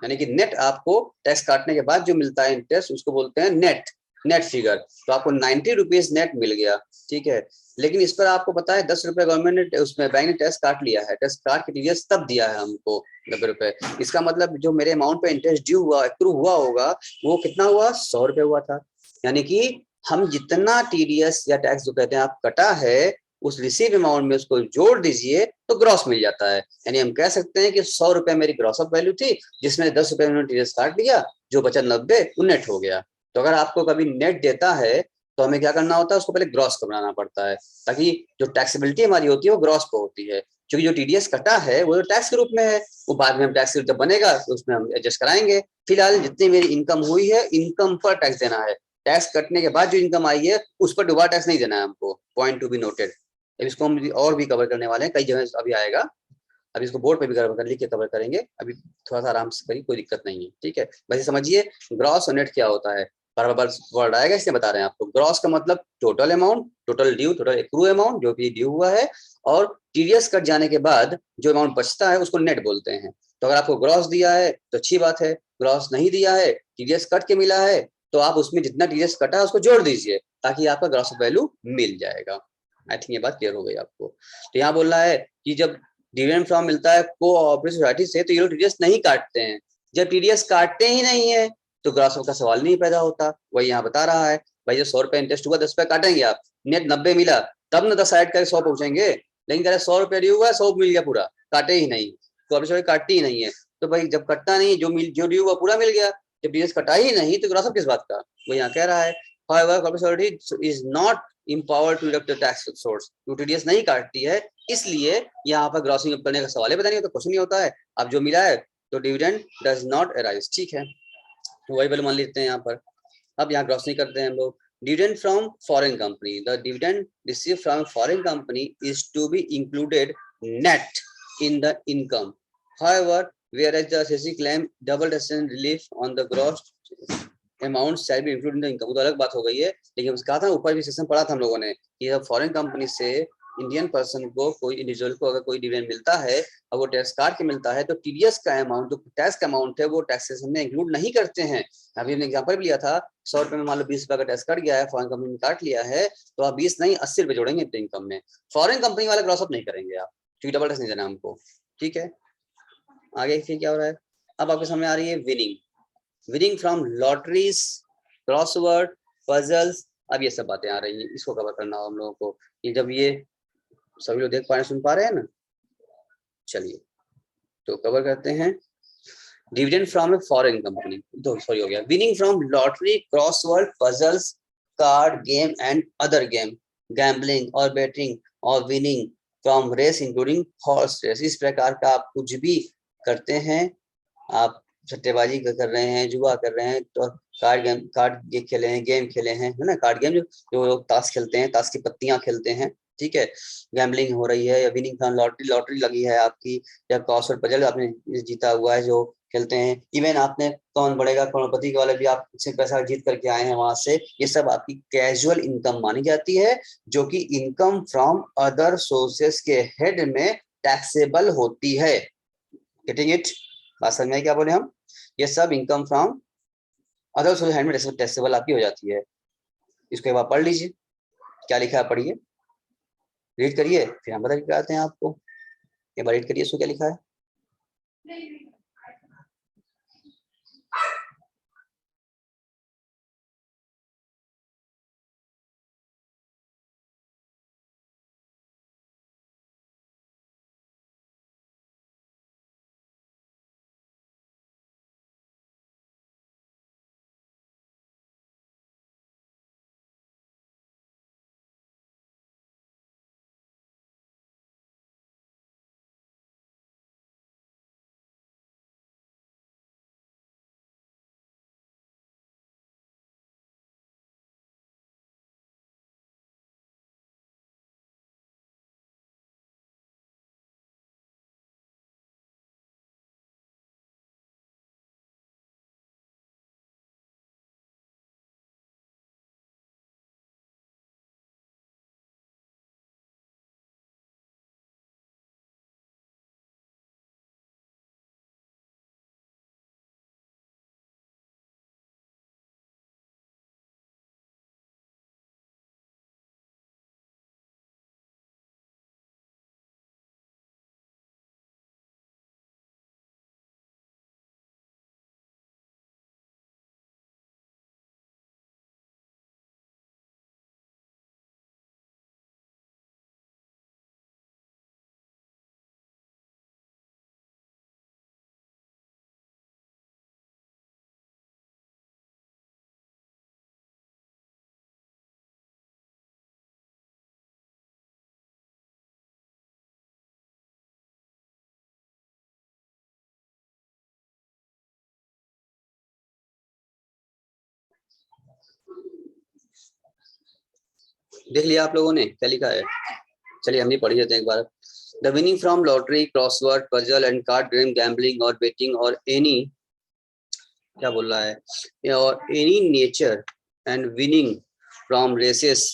यानी कि नेट आपको टैक्स काटने के बाद जो मिलता है इंटरेस्ट, उसको बोलते हैं नेट, नेट फिगर। तो आपको 90 रुपीज नेट मिल गया, ठीक है। लेकिन इस पर आपको पता है 10 रुपए गवर्नमेंट ने, उसमें बैंक ने टैक्स काट लिया है, टैक्स काट के टीडीएस तब दिया है हमको 90 रुपए। इसका मतलब जो मेरे अमाउंट पे इंटरेस्ट ड्यू हुआ, एक्रू हुआ होगा, वो कितना हुआ? 100 रुपए हुआ था। यानी कि हम जितना टीडीएस या टैक्स जो कहते हैं आप कटा है, उस रिसीव अमाउंट में उसको जोड़ दीजिए तो ग्रॉस मिल जाता है। यानी हम कह सकते हैं कि 100 रुपए मेरी ग्रॉस अप वैल्यू थी, जिसमें 10 रुपए उन्होंने टीडीएस काट लिया, जो बचा 90 वो नेट हो गया। तो अगर आपको कभी नेट देता है तो हमें क्या करना होता है, उसको पहले ग्रॉस को बनाना पड़ता है, ताकि जो टैक्सेबिलिटी हमारी होती है वो ग्रॉस पे होती है। क्योंकि जो टीडीएस कटा है वो टैक्स के रूप में है, वो बाद में हम टैक्स जब बनेगा तो उसमें हम एडजस्ट कराएंगे। फिलहाल जितनी मेरी इनकम हुई है, इनकम पर टैक्स देना है। टैक्स कटने के बाद जो इनकम आई है उस पर दोबारा टैक्स नहीं देना है हमको, पॉइंट टू बी नोटेड। इसको हम और भी कवर करने वाले हैं, कई जगह अभी आएगा, अभी इसको बोर्ड पे भी कवर कर, लिख के कवर करेंगे। अभी थोड़ा सा आराम से करिए, कोई दिक्कत नहीं है, ठीक है। वैसे समझिए ग्रॉस और नेट क्या होता है, बराबर वर्ड आएगा, इसलिए बता रहे हैं आपको। ग्रॉस का मतलब total amount, total due, total accrue amount जो भी ड्यू हुआ है, और टीडीएस कट जाने के बाद जो अमाउंट बचता है उसको नेट बोलते हैं। तो अगर आपको ग्रॉस दिया है तो अच्छी बात है, ग्रॉस नहीं दिया है, टीडीएस कट के मिला है, तो आप उसमें जितना टीडीएस कटा है उसको जोड़ दीजिए, ताकि आपका ग्रॉस वैल्यू मिल जाएगा। आई थिंक ये बात क्लियर हो गई आपको। तो यहाँ बोल रहा है कि जब डिविडेंड फ्रॉम मिलता है कोऑपरेटिव सोसाइटी से, तो ये लोग टीडीएस नहीं काटते हैं। जब टीडीएस काटते ही नहीं है तो ग्रॉस का सवाल नहीं पैदा होता। वही यहाँ बता रहा है, भाई जो 100 रुपए इंटरेस्ट हुआ 10 रुपए काटेंगे आप, नेट 90 मिला, तब न 10 ऐड करके 100 पहुंचेंगे। लेकिन कह रहे 100 रुपए ड्यू हुआ, 100 मिल गया पूरा, काटे ही नहीं, कोऑपरेटिव सोसाइटी काटती ही नहीं है। तो भाई जब कटता नहीं, जो ड्यू हुआ पूरा मिल गया, जब टीडीएस कटा ही नहीं तो ग्रॉस किस बात का? वो यहाँ कह रहा है, however cooperative society is not empowered to deduct the tax source। TDS नहीं काटती है, इसलिए यहाँ पर ग्रॉसिंग अप करने का सवाल ही पता नहीं होता, कुछ नहीं होता है। अब जो मिला है तो डिविडेंड डज नॉट अराइज, ठीक है, वही वैल्यू मान लेते हैं यहाँ पर। अब यहाँ ग्रॉसिंग करते हैं हम लोग। Dividend from foreign company, the dividend receive from foreign company is to be included net in the income. However whereas the SEC claim double taxation relief on the gross amount shall be include in the income, वो तो अलग बात हो गई है। लेकिन कहा था ऊपर भी सेक्शन पढ़ा था हम लोगों ने कि जब फॉरेन कंपनी से इंडियन पर्सन को, कोई इंडिविजुअल को अगर कोई डिविडेंड मिलता है और वो टैक्स काट के मिलता है, तो टीडीएस का अमाउंट, जो टैक्स का अमाउंट है, वो टैक्सेशन में इंक्लूड नहीं करते हैं। अभी हमने एग्जांपल भी लिया था, 100 रुपए में मान लो 20 रुपए का टैक्स कट गया है, फॉरेन कंपनी ने काट लिया है, तो आप 20 नहीं 80 रुपए जोड़ेंगे अपने इनकम में। फॉरेन कंपनी वाला क्रॉस अप नहीं करेंगे आप, क्योंकि डबल टैक्स नहीं देना हमको, ठीक है। आगे फिर क्या हो रहा है, अब आपके सामने आ रही है winning from lotteries, crossword, puzzles. अब ये सब बातें आ रही हैं, इसको कवर करना हो हम लोगों को, कि जब ये सभी लोग देख पा रहे हैं, सुन पा रहे हैं ना। चलिए तो कवर करते हैं। Dividend from a foreign company, दो सॉरी हो गया, winning from lottery, crossword puzzles, card game and other game, gambling और बेटिंग और winning from race including horse race. इस प्रकार का आप कुछ भी करते हैं, आप सट्टेबाजी कर रहे हैं, जुआ कर रहे हैं, तो कार्ड खेले हैं, गेम खेले हैं, है ना, कार्ड गेम जो लोग ताश खेलते हैं, ताश की पत्तियां खेलते हैं, ठीक है, गैम्बलिंग हो रही है, या विनिंग फ्रॉम लॉटरी, लॉटरी लगी है आपकी, या क्रॉसवर्ड पजल आपने जीता हुआ है जो खेलते हैं, इवन आपने कौन बढ़ेगा करोड़पति के वाले भी आप से पैसा जीत करके आए हैं वहां से, ये सब आपकी कैजुअल इनकम मानी जाती है, जो कि इनकम फ्रॉम अदर सोर्सेस के हेड में टैक्सेबल होती है। Getting it? बात समझ में क्या बोले हम? ये सब income from other source head में टैक्सेबल आपकी हो जाती है। इसको एक बार पढ़ लीजिए, क्या लिखा है पढ़िए, रीड करिए, फिर हम बता के आते हैं आपको। एक बार रीड करिए, इसको क्या लिखा है। देख लिया आप लोगों ने क्या लिखा है? चलिए हम भी पढ़ लेते हैं एक बार। The winning from lottery, crossword puzzle and card game, gambling और बेटिंग और एनी, क्या बोल रहा है, और any nature and winning from races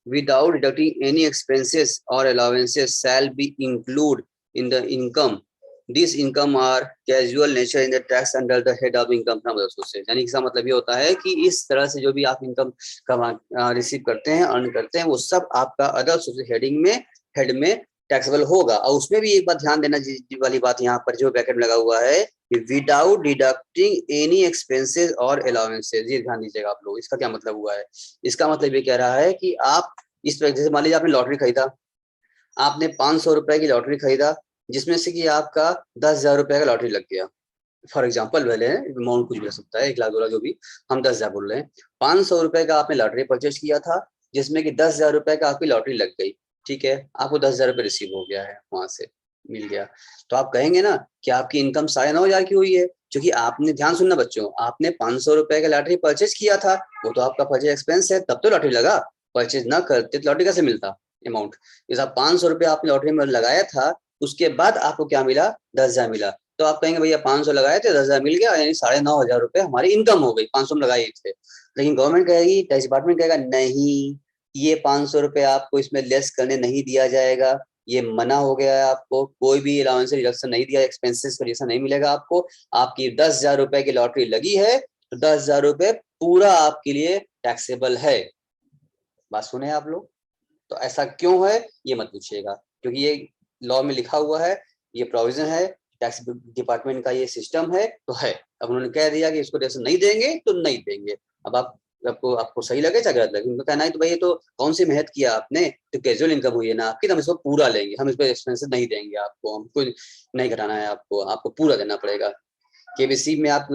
without deducting any expenses or allowances shall be included in the income. These income are casual nature in the tax under the head of income from other sources. यानी इसका मतलब ये होता है कि इस तरह से जो भी आप इनकम कमा रिसीव करते हैं, अर्न करते हैं, वो सब आपका अदर सोर्सेज हेडिंग में, हेड में टैक्सेबल होगा। और उसमें भी एक बात ध्यान देना वाली बात यहाँ पर जो ब्रैकेट में लगा हुआ है, विदाउट डिडक्टिंग एनी एक्सपेंसेस और अलाउंसेस, ये ध्यान दीजिएगा आप लोग। इसका क्या मतलब हुआ है? इसका मतलब ये कह रहा है कि आप इस तरह, जैसे मान लीजिए आपने लॉटरी खरीदा, आपने 500 रुपए की लॉटरी खरीदा, जिसमें से कि आपका 10,000 रुपए का लॉटरी लग गया। फॉर एग्जाम्पल पहले अमाउंट कुछ भी हो सकता है, 1 लाख 2 लाख, जो भी, हम 10,000 बोल रहे हैं। 500 रुपए का आपने लॉटरी परचेज किया था, जिसमें कि 10,000 रुपए का आपकी लॉटरी लग गई, ठीक है, आपको 10,000 रुपए रिसीव हो गया है, वहां से मिल गया। तो आप कहेंगे ना कि आपकी इनकम 9,500 की हुई है, क्योंकि आपने, ध्यान सुनना बच्चों, आपने 500 रुपए का लॉटरी परचेज किया था, वो तो आपका परचेज एक्सपेंस है, तब तो लॉटरी लगा। परचेज ना करते तो लॉटरी कैसे मिलता अमाउंट? इस आप 500 रुपए आपने लॉटरी में लगाया था, उसके बाद आपको क्या मिला? 10,000 मिला। तो आप कहेंगे भैया 500 लगाए थे, 10,000 मिल गया, यानी 9,500 रुपए हमारी इनकम हो गई, 500 में लगाए थे। लेकिन गवर्नमेंट कहेगी, टैक्स डिपार्टमेंट कहेगा नहीं, ये 500 रुपए आपको इसमें लेस करने नहीं दिया जाएगा, ये मना हो गया है, आपको कोई भी अलाउंस रिडक्शन नहीं दिया, एक्सपेंसेस का रिडक्शन नहीं मिलेगा आपको। आपकी 10,000 रुपए की लॉटरी लगी है, तो 10,000 रुपए पूरा आपके लिए टैक्सेबल है। बात सुने आप लोग? तो ऐसा क्यों है ये मत पूछिएगा, क्योंकि ये लॉ में लिखा हुआ है, ये प्रोविजन है, टैक्स डिपार्टमेंट का ये सिस्टम है, तो है। अब उन्होंने कह दिया कि इसको टैक्स नहीं देंगे तो नहीं देंगे। अब आप, आपको सही लगे चाहे गलत लगे, उनको कहना है तो भाई ये तो कौन सी मेहनत किया आपने, तो कैजुअल इनकम हुई है ना आपकी, तो हम इसको पूरा लेंगे, हम इस पर एक्सपेंसेस नहीं देंगे आपको, हमको नहीं घटाना है, आपको पूरा देना पड़ेगा। केबीसी में आप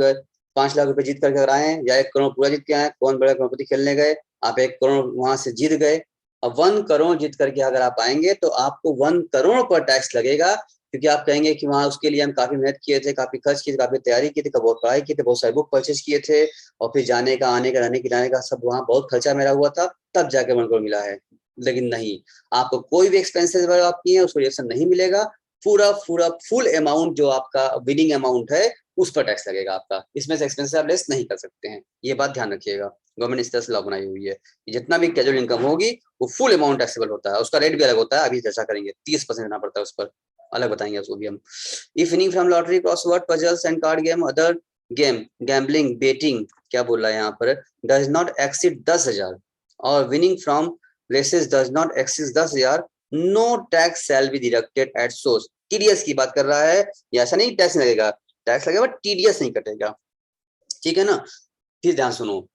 5 लाख रुपए जीत करके आए हैं या 1 करोड़ पूरा जीत के आए, कौन बड़ा करोड़पति खेलने गए, आप 1 करोड़ वहां से जीत गए। अब 1 करोड़ जीत करके अगर आप आएंगे तो आपको 1 करोड़ पर टैक्स लगेगा, क्योंकि आप कहेंगे कि वहां उसके लिए हम काफी मेहनत किए थे, काफी खर्च किए थे, काफी तैयारी की थी, बहुत पढ़ाई की थी, बहुत सारे बुक परचेज किए थे, और फिर जाने का, आने का, रहने खिलाने का सब वहां बहुत खर्चा मेरा हुआ था, तब जाके 1 करोड़ मिला है। लेकिन नहीं, आपको कोई भी एक्सपेंसेस आप किए हैं उसको रिएक्शन नहीं मिलेगा, पूरा पूरा फुल अमाउंट जो आपका विनिंग अमाउंट है उस पर टैक्स लगेगा आपका, इसमें से एक्सपेंसेस आप लेस नहीं कर सकते हैं, ये बात ध्यान रखिएगा। गवर्नमेंट इस तरह से लॉ बनाई हुई है, जितना भी कैजुअल इनकम होगी वो फुल अमाउंट टैक्सेबल होता है, उसका रेट भी अलग होता है, अभी चर्चा करेंगे। 30% देना पड़ता है उस पर, अलग बताएंगे उसको भी हम। If winning from lottery, crossword, puzzles and card game, other game, gambling, betting, क्या बोल रहा है यहाँ पर, डज नॉट एक्सीड 10,000 और winning from races does not exceed 10,000, no tax shall be deducted at source. TDS की बात कर रहा है, या ऐसा नहीं टैक्स लगेगा, टैक्स लगेगा बट टीडीएस नहीं कटेगा, ठीक है ना। फिर ध्यान सुनो,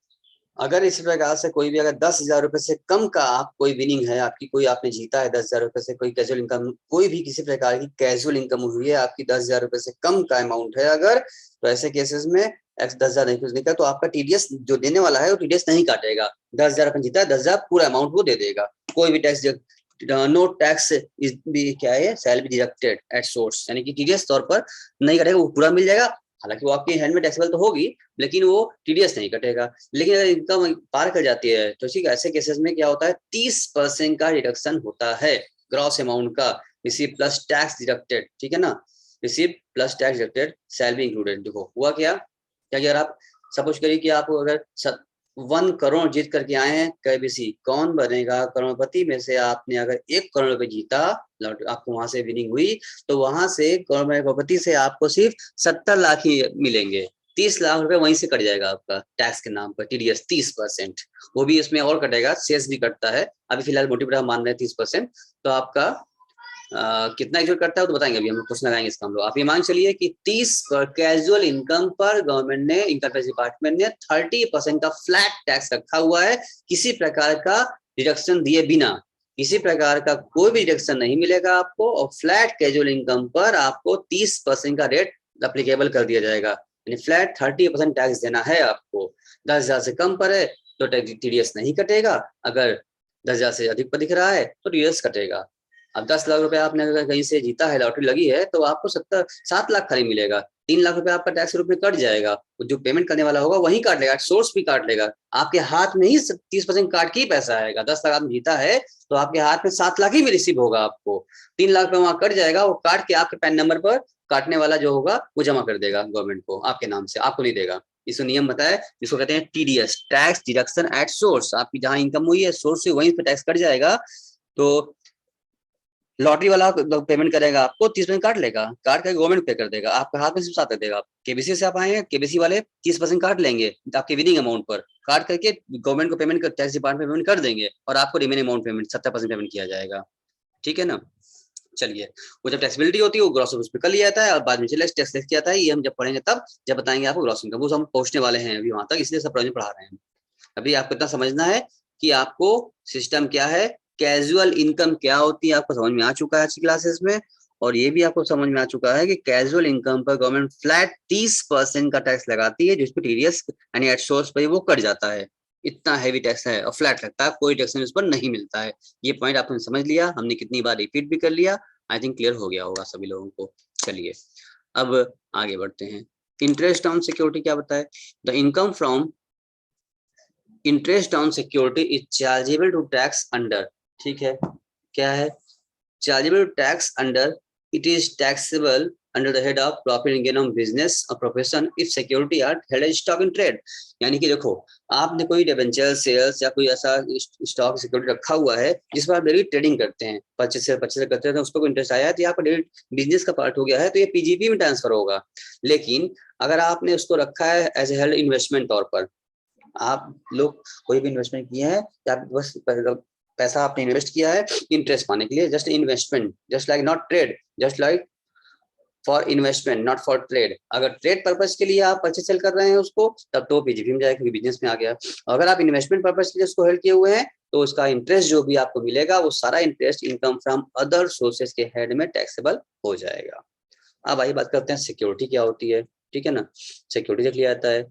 अगर इस प्रकार से कोई भी अगर 10,000 रुपए से कम का आप कोई विनिंग है आपकी, कोई आपने जीता है 10,000 रुपए से, कोई कैजुअल इनकम, कोई भी किसी प्रकार की कैजुअल इनकम हुई है आपकी 10,000 रुपए से कम का अमाउंट है अगर, तो ऐसे केसेस में 10,000 नहीं कुछ नहीं का, तो आपका टीडीएस जो देने वाला है वो टीडीएस नहीं काटेगा। 10,000 अपन जीता है, 10,000 पूरा अमाउंट वो दे देगा, कोई भी टैक्स, नो टैक्स इज भी क्या है, शैल बी डिडक्टेड एट सोर्स, यानी कि टीडीएस तौर पर नहीं कटेगा, वो पूरा मिल जाएगा। हालांकि वो आपके हैंड में टैक्सेबल तो होगी, लेकिन वो टीडीएस नहीं कटेगा। लेकिन अगर इनकम पार कर जाती है तो ठीक है, ऐसे केसेस में क्या होता है, 30% का डिडक्शन होता है ग्रॉस अमाउंट का, रिसीव प्लस टैक्स डिडक्टेड, ठीक है ना, receive plus tax deducted shall be included. देखो हुआ क्या, अगर आप सपोज करिए कि आप अगर 1 करोड़ जीत करके आए हैं केबीसी, कौन बनेगा करोड़पति में से, आपने अगर 1 करोड़ रुपए जीता, आपको वहां से विनिंग हुई, तो वहां से करोड़पति से आपको सिर्फ 70 लाख ही मिलेंगे, 30 लाख रुपए वहीं से कट जाएगा आपका टैक्स के नाम पर, टीडीएस 30%, वो भी इसमें और कटेगा, सेस भी कटता है, अभी फिलहाल मोटी बड़ा मान रहे हैं 30%, तो आपका कितना एग्जिट करता है तो बताएंगे, अभी हम क्वेश्चन लगाएंगे इसका हम लोग। आप ये मान चलिए कि 30 पर कैजुअल इनकम पर गवर्नमेंट ने, इनकम टैक्स डिपार्टमेंट ने 30% का फ्लैट टैक्स रखा हुआ है, किसी प्रकार का डिडक्शन दिए बिना, किसी प्रकार का कोई भी डिडक्शन नहीं मिलेगा आपको, और फ्लैट कैजुअल इनकम पर आपको 30% का रेट अप्लीकेबल कर दिया जाएगा, यानी फ्लैट 30% टैक्स देना है आपको। 10,000 से कम पर है तो टीडीएस नहीं कटेगा, अगर 10,000 से अधिक पर दिख रहा है तो टीडीएस कटेगा। अब 10 लाख रुपए आपने अगर कहीं से जीता है, लॉटरी लगी है, तो आपको 7 लाख खाली मिलेगा, 3 लाख रुपए आपका टैक्स रूप में कट जाएगा, जो पेमेंट करने वाला होगा वही काट लेगा, सोर्स भी काट लेगा, आपके हाथ में ही 30% काट के ही पैसा आएगा। 10 लाख आपने जीता है तो आपके हाथ में 7 लाख ही में रिसीव होगा, आपको 3 लाख रुपए वहां कट जाएगा, वो काट के आपके पैन नंबर पर काटने वाला जो होगा वो जमा कर देगा गवर्नमेंट को आपके नाम से, आपको नहीं देगा। इसको नियम बताया, जिसको कहते हैं TDS, tax deduction at source, आपकी जहां इनकम हुई है सोर्स से वहीं पे टैक्स कट जाएगा। तो लॉटरी वाला पेमेंट करेगा आपको 30% काट लेगा, काट कर गवर्नमेंट पे कर देगा, आपके हाथ में सिर्फ 7 देगा। केबीसी से आप आए हैं, केबीसी वाले 30% काट लेंगे आपके विनिंग अमाउंट पर, काट करके गवर्नमेंट को पेमेंट, टैक्स डिपार्टमेंट पेमेंट कर देंगे, और आपको रिमेनिंग अमाउंट पेमेंट 70% पेमेंट किया जाएगा, ठीक है ना। चलिए, वो जब टैक्सेबिलिटी होती है वो ग्रॉस उस पर कर लिया जाता है, और बाद में चले टैक्स किया जाता है, ये हम जब पढ़ेंगे तब जब बताएंगे आपको ग्रॉस इनकम, वो हम पहुंचने वाले हैं अभी वहां तक, इसलिए सब पढ़ा रहे हैं। अभी आपको इतना समझना है कि आपको सिस्टम क्या है, कैजुअल इनकम क्या होती है, आपको समझ में आ चुका है अच्छी क्लासेस में, और ये भी आपको समझ में आ चुका है कि कैजुअल इनकम पर गवर्नमेंट फ्लैट 30% का टैक्स लगाती है, जिसको टीडीएस यानी एट सोर्स पर वो कट जाता है, इतना हैवी टैक्स है और फ्लैट लगता है, कोई टैक्स उस पर नहीं मिलता है। ये पॉइंट आपने समझ लिया, हमने कितनी बार रिपीट भी कर लिया, आई थिंक क्लियर हो गया होगा सभी लोगों को। चलिए अब आगे बढ़ते हैं। इंटरेस्ट ऑन सिक्योरिटी क्या बताए, the income from interest on security is chargeable to tax under, ठीक है, क्या है, chargeable to tax under, it is taxable under the head of profit gain on business और profession if security are held as stock in trade. यानी कि देखो, आपने कोई डिबेंचर शेयर्स या कोई ऐसा स्टॉक सिक्योरिटी रखा हुआ है जिस पर आप डेली ट्रेडिंग करते हैं, परचेस करते हैं, तो उस पर कोई इंटरेस्ट आया है तो यहाँ पर डेली बिजनेस का पार्ट हो गया है, तो ये पीजीपी में ट्रांसफर होगा। लेकिन अगर आपने उसको रखा है एज ए हेल्ड इन्वेस्टमेंट तौर पर, आप लोग कोई भी इन्वेस्टमेंट किए हैं या बस पैसा आपने इन्वेस्ट किया है इंटरेस्ट पाने के लिए, just investment, just like not trade, just like for investment not for trade. अगर ट्रेड पर्पज के लिए आप परचेस सेल कर रहे हैं उसको, तब तो पीजीपी में जाएगा, क्योंकि बिजनेस में आ गया। अगर आप इन्वेस्टमेंट पर्पज के लिए उसको हेल्ड किए हुए हैं तो उसका इंटरेस्ट जो भी आपको मिलेगा वो सारा interest income from other sources के हेड में टैक्सेबल हो जाएगा। अब आइए बात करते हैं सिक्योरिटी क्या होती है। ठीक है ना, सिक्योरिटी देख लिया जाता है।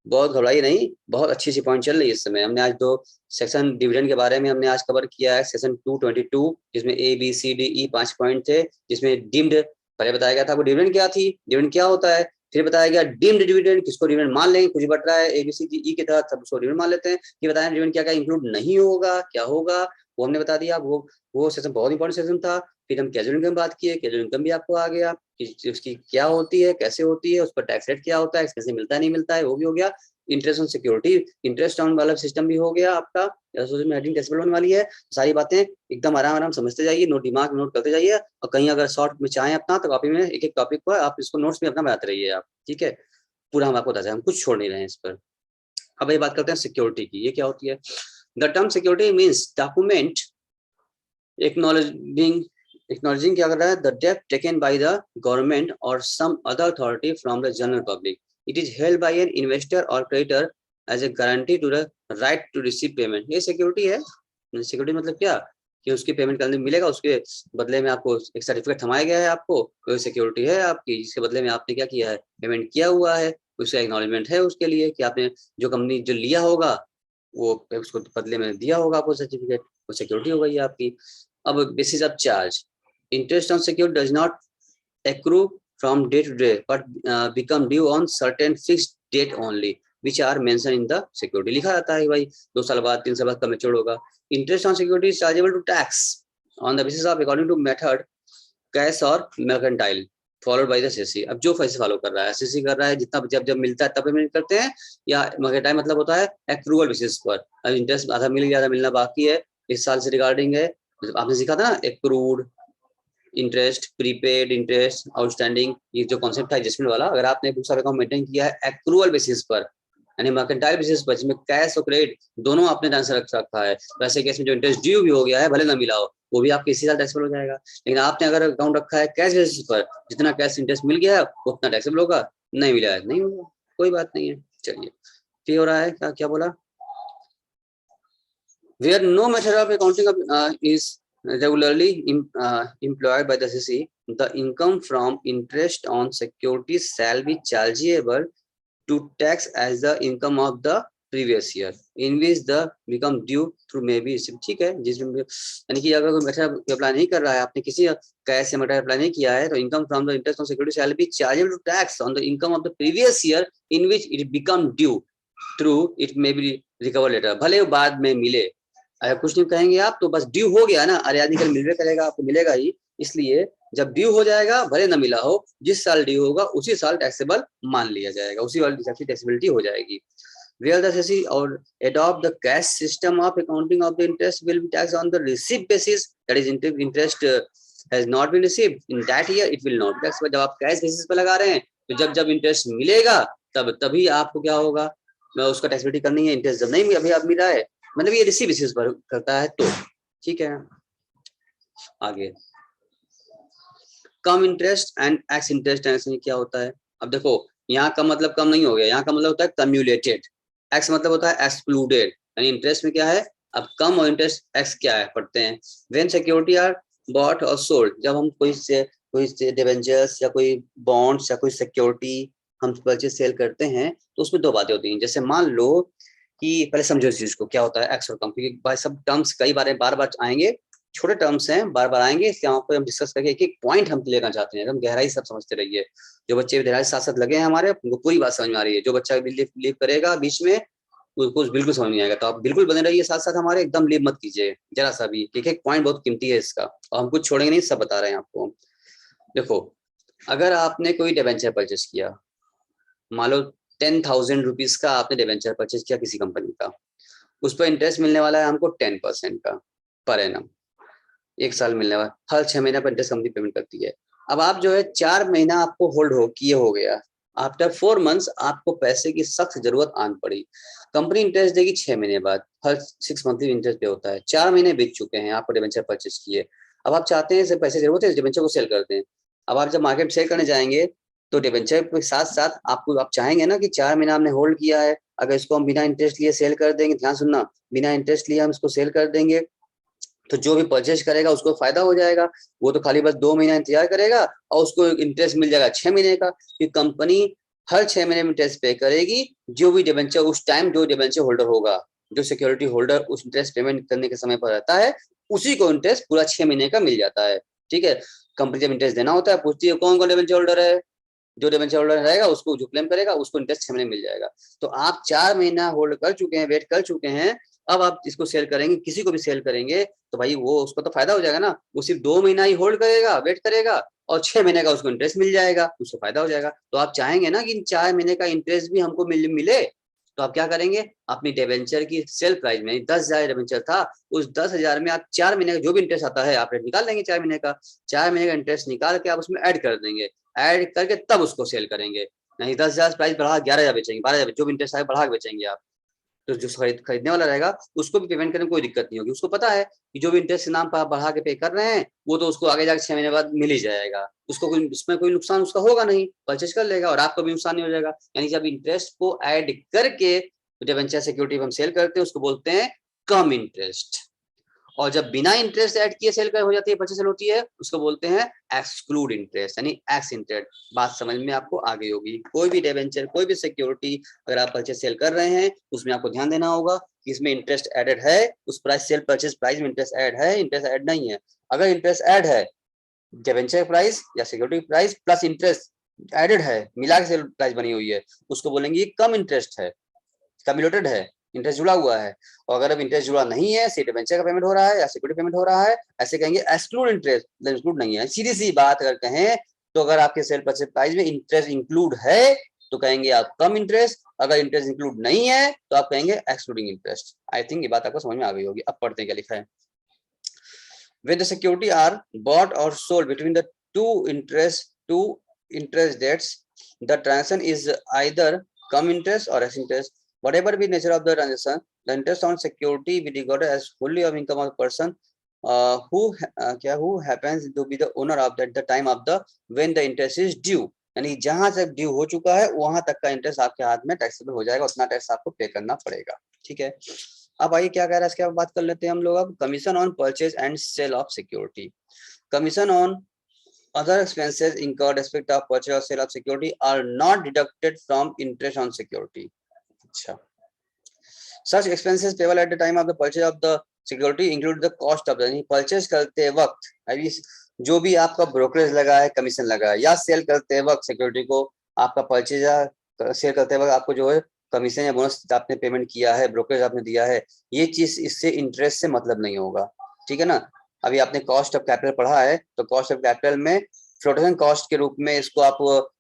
बहुत घबराइए नहीं, बहुत अच्छी सी पॉइंट चल रही है इस समय। हमने आज 2 सेक्शन डिविडेंड के बारे में हमने आज कवर किया है, सेक्शन 222, जिसमें ABCDE 5 पॉइंट थे, जिसमें डीम्ड पहले बताया गया था आपको डिविडेंड क्या थी, डिविडेंड क्या होता है, फिर बताया गया डीम्ड डिविडेंड, किसको डिविडेंड मान लेंगे, कुछ बट रहा है ABCDE के तहत सब उसको डिविडेंड मान लेते हैं। ये बताया डिविडेंड क्या क्या इंक्लूड नहीं होगा, क्या होगा वो हमने बता दिया। वो सेशन बहुत इंपॉर्टेंट सेशन था। फिर हम कैजुअल इनकम बात किए, कैजुअल इनकम भी आपको आ गया कि उसकी क्या होती है, कैसे होती है, उस पर टैक्स रेट क्या होता है, कैसे मिलता है नहीं मिलता है, वो भी हो गया। Interest on security, interest on वाला सिस्टम भी हो गया आपका, हेडिंग टेक्सेबल होने वाली है। सारी बातें एकदम आराम आराम समझते जाइए, नोट दिमाग नोट करते जाइए, और कहीं अगर शॉर्ट में चाहें अपना तो कॉपी में एक एक टॉपिक को आप इसको नोट्स में अपना बनाते रहिए आप, ठीक है। पूरा हम आपको बताते हैं, हम कुछ छोड़ नहीं रहे हैं इस पर। अब ये बात करते हैं सिक्योरिटी की, ये क्या होती है। The term security means document acknowledging क्या कर रहा है, the debt taken by the government or some other authority from the general public. It is held by an investor or creditor as a guarantee to the right to receive payment. ये सिक्योरिटी है। सिक्योरिटी मतलब क्या कि उसकी पेमेंट करने मिलेगा, उसके बदले में आपको एक सर्टिफिकेट थमाया गया है आपको, वो सिक्योरिटी है आपकी, जिसके बदले में आपने क्या किया है, पेमेंट किया हुआ है, उसका एक्नॉलेजमेंट है उसके लिए कि आपने जो कंपनी जो लिया होगा वो उसको बदले में दिया होगा आपको सर्टिफिकेट, वो सिक्योरिटी हो गई आपकी। अब basis of charge, interest on security does not accrue from day to day but become due on certain fixed date only which are mentioned in the security. लिखा रहता है भाई 2 साल बाद 3 साल बाद कब मैच्योर होगा। interest on security is chargeable to tax on the basis of according to method cash और mercantile followed by the CC. अब जो फैसे फॉलो कर रहा है, CC कर रहा है, जितना जब जब मिलता है तब पेमेंट करते हैं, या mercantile मतलब होता है एक्रूअल बेसिस पर, इंटरेस्ट आधा मिल गया, आधा मिलना बाकी है, इस साल से रिगार्डिंग है। आपने सीखा था ना accrued interest, prepaid interest, outstanding, ये जो कॉन्सेप्ट है एडजस्टमेंट वाला, अगर आपने बुक्स ऑफ अकाउंट मेंटेन किया है एक्रूअल बेसिस पर यानी मर्केंटाइल बेसिस पर, जिसमें कैश और क्रेडिट दोनों आपने ढंग से रख रखा है, वैसे केस में जो इंटरेस्ट ड्यू भी हो गया है भले ना मिला हो, वो भी आपके इसी साल टैक्सेबल हो जाएगा। लेकिन आपने अगर अकाउंट रखा है कैश बेसिस पर, जितना कैश इंटरेस्ट मिल गया है वो उतना टैक्सेबल होगा, नहीं मिला है नहीं होगा, कोई बात नहीं है। चलिए क्या हो रहा है, क्या क्या बोला, where no method of accounting is regularly employed by the CC, the income from interest on securities shall be chargeable to tax as the income of the previous year in which the become due through may be received. ठीक है, जिसमें यानी कि अगर कोई मेथड अप्लाई नहीं कर रहा है, आपने किसी कैश से मेथड अप्लाई नहीं किया है, तो income from the interest on security shall be chargeable to tax on the income of the previous year in which it become due through it may be recover later. भले वो बाद में मिले, अगर कुछ नहीं कहेंगे आप तो बस ड्यू हो गया ना, अरे आदमी कल मिलवे करेगा, आपको मिलेगा ही, इसलिए जब ड्यू हो जाएगा भले ना मिला हो, जिस साल ड्यू होगा उसी साल टैक्सेबल मान लिया जाएगा, उसी वाली टैक्सेबिलिटी हो जाएगी। Where the CC or adopt the cash system of accounting of the interest will be taxed on the receipt basis, that is interest has not been received in that year it will not be taxed। जब आप कैश बेसिस पे लगा रहे हैं तो जब जब इंटरेस्ट मिलेगा तब तभी आपको क्या होगा, उसका टैक्सेबिलिटी करनी है। इंटरेस्ट जब नहीं अभी आप मिला है, मतलब ये रिसीव बेसिस पर करता है तो ठीक है। आगे कम इंटरेस्ट एंड एक्स इंटरेस्ट क्या होता है, अब देखो यहाँ का मतलब कम नहीं हो गया, यहाँ का मतलब होता है कम्युलेटेड, एक्स मतलब होता है एक्सक्लूडेड, यानी इंटरेस्ट में क्या है अब कम और इंटरेस्ट एक्स क्या है पढ़ते हैं। व्हेन सिक्योरिटी आर बॉट और सोल्ड, जब हम कोई डिबेंचर्स या कोई बॉन्ड्स या कोई सिक्योरिटी हम परचेज सेल करते हैं तो उसमें 2 बातें होती हैं। जैसे मान लो कि पहले समझो इस चीज को क्या होता है एक्स और कम, क्योंकि भाई सब टर्म्स कई बार बार आएंगे, छोटे टर्म्स हैं बार बार आएंगे, इसलिए आपको हम डिस्कस करके एक एक पॉइंट हम लेना चाहते हैं, एकदम गहराई सब समझते रहिए। जो बच्चे गहराई साथ साथ लगे हैं हमारे, उनको पूरी बात समझ में आ रही है, जो बच्चा लीव करेगा बीच में उसको बिल्कुल समझ नहीं आएगा, तो आप बिल्कुल बने रहिए साथ साथ हमारे, एकदम लीव मत कीजिए जरा सा भी, एक एक पॉइंट बहुत कीमती है इसका, और हम कुछ छोड़ेंगे नहीं, सब बता रहे हैं आपको। देखो अगर आपने कोई डिबेंचर परचेज किया, मान लो 10,000 रुपीज का आपने डिबेंचर परचेज किया किसी कंपनी का, उस पर इंटरेस्ट मिलने वाला है हमको 10% का पर एनम, 1 साल मिलने वाला, हर 6 महीने पर इंटरेस्ट कंपनी पेमेंट करती है। अब आप जो है 4 महीना आपको होल्ड हो किए हो गया, आफ्टर 4 मंथ्स आपको पैसे की सख्त जरूरत आन पड़ी, कंपनी इंटरेस्ट देगी 6 महीने बाद, हर 6 मंथली इंटरेस्ट पे होता है, 4 महीने बीत चुके हैं आपको डिबेंचर परचेज किए, अब आप चाहते हैं पैसे जरूरत है डिबेंचर को सेल कर दें। अब आप जब मार्केट सेल करने जाएंगे तो डिबेंचर के साथ साथ आप चाहेंगे ना कि 4 महीना हमने होल्ड किया है, अगर इसको हम बिना इंटरेस्ट लिए सेल कर देंगे, ध्यान सुनना, बिना इंटरेस्ट लिए हम इसको सेल कर देंगे तो जो भी परचेज करेगा उसको फायदा हो जाएगा, वो तो खाली बस 2 महीना इंतजार करेगा और उसको इंटरेस्ट मिल जाएगा 6 महीने का, कि कंपनी हर 6 महीने में इंटरेस्ट पे करेगी, जो भी डिबेंचर उस टाइम जो डिबेंचर होल्डर होगा, जो सिक्योरिटी होल्डर उस इंटरेस्ट पेमेंट करने के समय पर रहता है, उसी को इंटरेस्ट पूरा 6 महीने का मिल जाता है। ठीक है, कंपनी जब इंटरेस्ट देना होता है पूछती है कौन कौन डिबेंचर होल्डर है, जो डिबेंचर होल्डर रहेगा उसको जो क्लेम करेगा उसको इंटरेस्ट 6 महीने मिल जाएगा। तो आप 4 महीना होल्ड कर चुके हैं, वेट कर चुके हैं, अब आप इसको सेल करेंगे, किसी को भी सेल करेंगे तो भाई वो उसको तो फायदा हो जाएगा ना, वो सिर्फ 2 महीना ही होल्ड करेगा, वेट करेगा, और 6 महीने का उसको इंटरेस्ट मिल जाएगा, उसको फायदा हो जाएगा। तो आप चाहेंगे ना कि 4 महीने का इंटरेस्ट भी हमको मिले, तो आप क्या करेंगे, अपनी डिबेंचर की सेल प्राइस में 10,000 डिबेंचर था, उस 10,000 में आप 4 महीने का जो भी इंटरेस्ट आता है आप रेट निकाल लेंगे 4 महीने का, 4 महीने का इंटरेस्ट निकाल के आप उसमें ऐड कर देंगे, ऐड करके तब उसको सेल करेंगे। नहीं 10,000 प्राइस बढ़ा 11,000 बेचेंगे, 12,000 जो भी इंटरेस्ट आए बढ़ा के बेचेंगे आप। तो जो खरीदने वाला रहेगा उसको भी पेमेंट करने में कोई दिक्कत नहीं होगी, उसको पता है कि जो भी इंटरेस्ट के नाम पर आप बढ़ा के पे कर रहे हैं वो तो उसको आगे जाकर 6 महीने बाद मिल ही जाएगा, उसको कोई उसमें कोई नुकसान उसका होगा नहीं, परचेज कर लेगा और आपको भी नुकसान नहीं हो जाएगा। यानी जब इंटरेस्ट को ऐड करके डिबेंचर सिक्योरिटी हम सेल करते हैं उसको बोलते हैं कम इंटरेस्ट, और जब बिना इंटरेस्ट ऐड किए सेल कर हो जाती है, परचेज सेल होती है, उसको बोलते हैं एक्सक्लूड इंटरेस्ट, यानी एक्स इंटरेस्ट। बात समझ में आपको आ गई होगी। कोई भी डिबेंचर कोई भी सिक्योरिटी अगर आप परचेज सेल कर रहे हैं उसमें आपको ध्यान देना होगा कि इसमें इंटरेस्ट एडेड है, उस प्राइस सेल परचेज प्राइस में इंटरेस्ट ऐड है, इंटरेस्ट ऐड नहीं है। अगर इंटरेस्ट ऐड है, डिबेंचर प्राइस या security price plus interest added है, मिला के सेल प्राइस बनी हुई है, उसको बोलेंगे कम इंटरेस्ट है, कम्युलेटेड है, इंटरेस्ट जुड़ा हुआ है। और अगर अब इंटरेस्ट जुड़ा नहीं है, सिर्फ डिबेंचर का पेमेंट हो रहा है या सिक्योरिटी पेमेंट हो रहा है, ऐसे कहेंगे एक्सक्लूड इंटरेस्ट, इंक्लूड नहीं है। सीधी सी बात अगर कहें तो अगर आपके सेल परचेज प्राइस में इंटरेस्ट इंक्लूड है तो कहेंगे आप कम इंटरेस्ट, अगर इंटरेस्ट इंक्लूड नहीं है तो आप कहेंगे एक्सक्लूडिंग इंटरेस्ट। आई थिंक ये बात आपको समझ में आ गई होगी। अब पढ़ते हैं क्या लिखा है। When the security are bought or sold between the two interest dates, the transaction is either come interest or less interest. Whatever be nature of the transaction, the interest on security be regarded as fully of income of the person who happens to be the owner of that the time of the when the interest is due. यानी जहां तक ड्यू हो चुका है वहां तक का इंटरेस्ट आपके हाथ में टैक्सेबल हो जाएगा, उतना टैक्स आपको पे करना पड़ेगा। ठीक है, अब आइए क्या कह रहा है इसके बात कर लेते हैं हम लोग। अब commission on purchase and sale of security, commission on other expenses incurred respect of purchase or sale of security are not deducted from interest on security. अच्छा, such expenses payable at the time of the purchase of the security include the cost of the purchase करते वक्त, अभी जो भी आपका ब्रोकरेज लगा है, कमीशन लगा है, या सेल करते वक्त सिक्योरिटी को आपका परचेज या सेल करते वक्त आपको जो है कमीशन या बोनस आपने पेमेंट किया है, ब्रोकरेज आपने दिया है, ये चीज इससे इंटरेस्ट से मतलब नहीं होगा। ठीक है ना, अभी आपने कॉस्ट ऑफ कैपिटल पढ़ा है तो कॉस्ट ऑफ कैपिटल में फ्लोटेशन कॉस्ट के रूप में इसको आप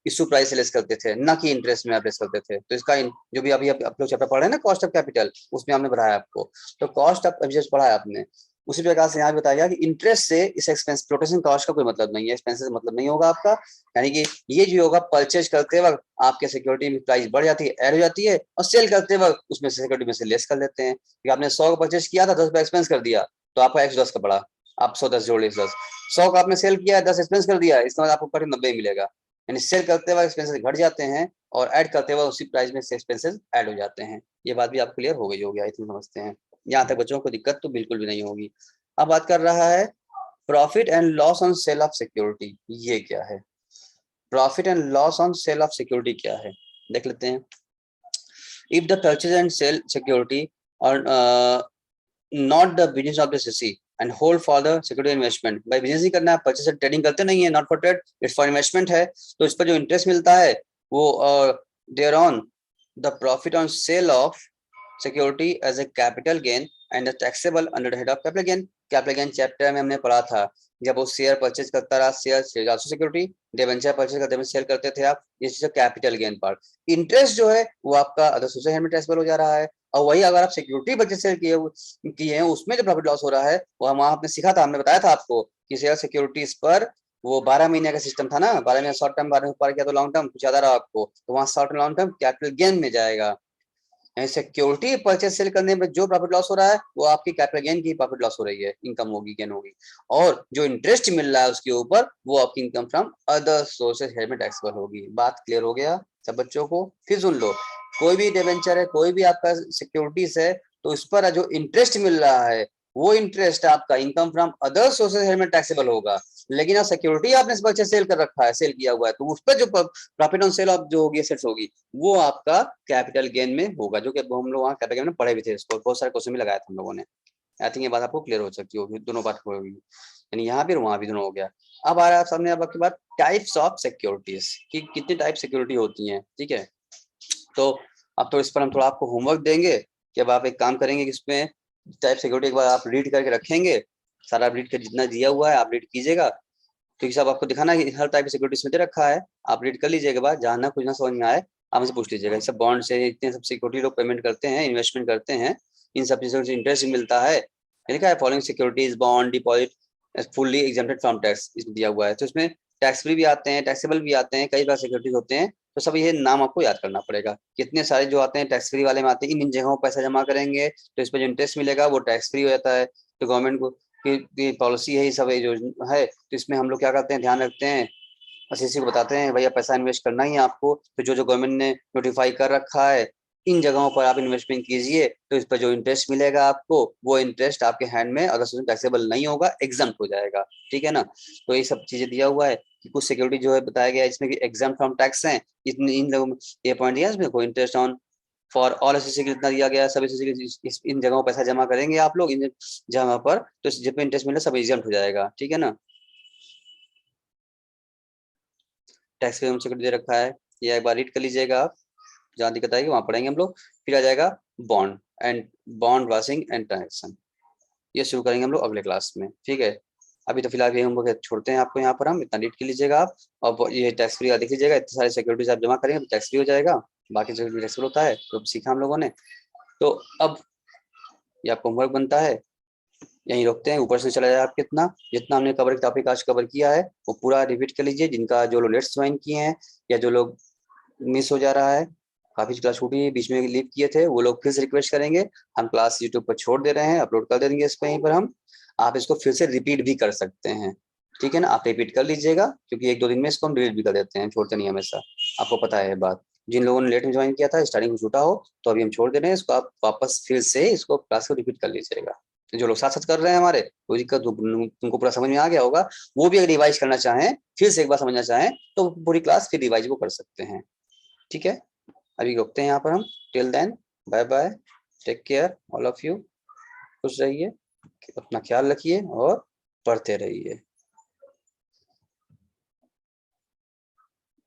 इशू प्राइस से लेस करते थे, ना कि इंटरेस्ट में आप लेस करते थे। तो इसका जो भी अभी आप लोग चैप्टर पढ़ रहे हैं ना कॉस्ट ऑफ कैपिटल, उसमें हमने पढ़ाया आपको, तो कॉस्ट ऑफ अभी पढ़ा है आपने, उसी प्रकार से यहाँ बताया कि इंटरेस्ट से इस एक्सपेंस फ्लोटेशन कॉस्ट का कोई मतलब नहीं है, एक्सपेंसेस मतलब नहीं होगा आपका। यानी कि ये जो होगा परचेज करते वक्त आपके सिक्योरिटी में प्राइस बढ़ जाती है, ऐड हो जाती है, और सेल करते वक्त उसमें सिक्योरिटी में से लेस कर लेते हैं। कि आपने 100 का परचेज किया था, 10 रुपया एक्सपेंस कर दिया, तो आपका एक्स 10 का पड़ा, आप 100 10 जोड़ लीजिए, 100 का आपने सेल किया है, 10 एक्सपेंस कर दिया, इसका मतलब आपको करीब 90 मिलेगा। यानी सेल करते वक्त एक्सपेंसेस घट जाते हैं और ऐड करते वक्त उसी प्राइस में से एक्सपेंसेस ऐड हो जाते हैं। ये बात भी आप क्लियर हो गई होगी, आई थिंक समझते हैं। यहाँ तक बच्चों को दिक्कत तो बिल्कुल भी नहीं होगी। अब बात कर रहा है profit and loss on sale of security. ये क्या है, profit and loss on sale of security क्या है, देख लेते हैं। If the purchase and sale security और not the business of the CC and hold for the security investment, भाई बिजनेस नहीं करना है, परचेज एंड ट्रेडिंग करते नहीं है, not for trade, it's for investment है, तो इस पर जो इंटरेस्ट मिलता है वो there on the profit on sale of security as a capital gain and taxable under the head of capital gain. Capital gain chapter में हमने पढ़ा था, जब वो शेयर परचेज करता रहा, share also security, debenture purchase करते में सेल करते थे आप, ये चीज कैपिटल गेन पार्ट। इंटरेस्ट जो है वो आपका अदर सोर्स में टैक्सेबल हो जा रहा है, और वही अगर आप सिक्योरिटी परचेज सेल किए हैं उसमें जो प्रॉफिट लॉस हो रहा है वो हम आपने सीखा था, हमने बताया था आपको कि शेयर सिक्योरिटीज पर वो 12 महीने का सिस्टम था ना, 12 महीने शॉर्ट टर्म, 12 ऊपर किया तो लॉन्ग टर्म कुछ ज्यादा रहा आपको, तो वहाँ short long term capital gain में जाएगा। सिक्योरिटी परचेज सेल करने में जो प्रॉफिट लॉस हो रहा है वो आपकी कैपिटल गेन की प्रॉफिट लॉस हो रही है, इनकम होगी, गेन होगी, और जो इंटरेस्ट मिल रहा है उसके ऊपर वो आपकी income from other sources head में टैक्सेबल होगी। बात क्लियर हो गया सब बच्चों को? फिर सुन लो, कोई भी डिबेंचर है, कोई भी आपका सिक्योरिटीज है, तो इस पर जो इंटरेस्ट मिल रहा है वो इंटरेस्ट आपका इनकम फ्रॉम अदर सोर्सेज में टैक्सेबल होगा। लेकिन आप सिक्योरिटी आपने इस बच्चे सेल कर रखा है, सेल किया हुआ है, तो उस पर जो प्रॉफिट ऑन सेल ऑफ जो होगी एसेट्स होगी वो आपका कैपिटल गेन में होगा, जो कि हम लोग वहाँ कैपिटल गेन में पढ़े भी थे, इसको बहुत सारे क्वेश्चन भी लगाया था हम लोगों ने। आई थिंक ये बात आपको क्लियर हो सकती होगी, दोनों बात होगी, यानी यहाँ भी और वहाँ भी दोनों हो गया। अब आ रहा है सामने आपकी बात टाइप्स ऑफ सिक्योरिटीज कि कितनी टाइप सिक्योरिटी होती हैं, ठीक है। तो अब तो इस पर हम थोड़ा आपको होमवर्क देंगे कि अब आप एक काम करेंगे कि इसमें टाइप सिक्योरिटी एक बार आप रीड करके रखेंगे, सारा रीड कर जितना दिया हुआ है आप रीड कीजिएगा, क्योंकि सब आपको दिखाना है कि हर टाइप की सिक्योरिटी इसमें दे रखा है, आप रीड कर लीजिएगा। बाद जहाँ ना कुछ ना समझ में आए आप हमसे पूछ लीजिएगा। सब बॉन्ड से इतने सब सिक्योरिटी लोग पेमेंट करते हैं, इन्वेस्टमेंट करते हैं, इन सब चीजों से इंटरेस्ट मिलता है। लिखा है following securities bond deposit fully exempted from tax, इसमें दिया हुआ है। तो इसमें टैक्स फ्री भी आते हैं, टैक्सेबल भी आते हैं, कई बार सिक्योरिटीज होते हैं। तो सब ये नाम आपको याद करना पड़ेगा। कितने सारे जो आते हैं टैक्स फ्री वाले में आते हैं, इन जगहों पैसा जमा करेंगे तो इस पर जो इंटरेस्ट मिलेगा वो टैक्स फ्री हो जाता है। तो गवर्नमेंट को की पॉलिसी है, सब जो है, तो इसमें हम लोग क्या करते हैं, ध्यान रखते हैं, सीसी को बताते हैं भैया पैसा इन्वेस्ट करना ही है आपको, तो जो जो गवर्नमेंट ने नोटिफाई कर रखा है इन जगहों पर आप इन्वेस्टमेंट कीजिए, तो इस पर जो इंटरेस्ट मिलेगा आपको वो इंटरेस्ट आपके हैंड में अगर टैक्सेबल नहीं होगा, एग्जाम्प्ट हो जाएगा, ठीक है ना। तो ये सब चीजें दिया हुआ है कि कुछ सिक्योरिटी जो है बताया गया है इसमें कि एग्जाम्प्ट फ्रॉम टैक्स है, इतने इन लोगों ये पॉइंट दिया है इसमें, कोई interest on for all SSC कितना दिया गया है, सब एसएससी इन जगहों पैसा जमा करेंगे आप लोग इन जगह पर, तो जिस पे इंटरेस्ट मिले सब एग्जाम्प्ट हो जाएगा, ठीक है ना। टैक्स पे हमसे दे रखा है, ये एक बार रीड कर लीजिएगा आप, जहाँ दिक्कत आएगी वहां पढ़ेंगे हम लोग। फिर आ जाएगा bond and bond washing and transaction, ये शुरू करेंगे हम लोग अगले क्लास में, ठीक है। अभी तो फिलहाल ये हम लोग छोड़ते हैं आपको यहाँ पर, हम इतना रीड कर लीजिएगा आप। और ये टैक्स फ्री देख लीजिएगा, इतने सारे सिक्योरिटीज आप जमा करेंगे तो टैक्स फ्री हो जाएगा, बाकी सिक्योरिटी टैक्सेबल होता है, तो सीखा हम लोगों ने। तो अब ये आपको होमवर्क बनता है, यहीं रोकते हैं, ऊपर से चला जाए आप कितना जितना हमने कवर टॉपिक आज कवर किया है वो पूरा रिपीट कर लीजिए। जिनका जो लोग लेट्स ज्वाइन किए हैं या जो लोग मिस हो जा रहा है, काफी क्लास छूटी बीच में लीव किए थे, वो लोग फिर से रिक्वेस्ट करेंगे। हम क्लास यूट्यूब पर छोड़ दे रहे हैं, अपलोड कर देंगे इस पर, यहीं पर हम, आप इसको फिर से रिपीट भी कर सकते हैं, ठीक है ना। आप रिपीट कर लीजिएगा क्योंकि एक दो दिन में इसको हम डिलीट भी कर देते हैं, छोड़ते नहीं हमेशा, आपको पता है ये बात। जिन लोगों ने लेट में ज्वाइन किया था, स्टार्टिंग में छूटा हो, तो अभी हम छोड़ दे रहे हैं इसको, आप वापस फिर से इसको क्लास को रिपीट कर लीजिएगा। जो लोग साथ साथ कर रहे हैं हमारे, कोई दिक्कत, तुमको पूरा समझ में आ गया होगा, वो भी अगर रिवाइज करना चाहें, फिर से एक बार समझना चाहें, तो पूरी क्लास फिर रिवाइज वो कर सकते हैं, ठीक है। अभी रुकते हैं यहाँ पर हम, till then bye bye, take care all of you, खुश रहिए, अपना ख्याल रखिए और पढ़ते रहिए।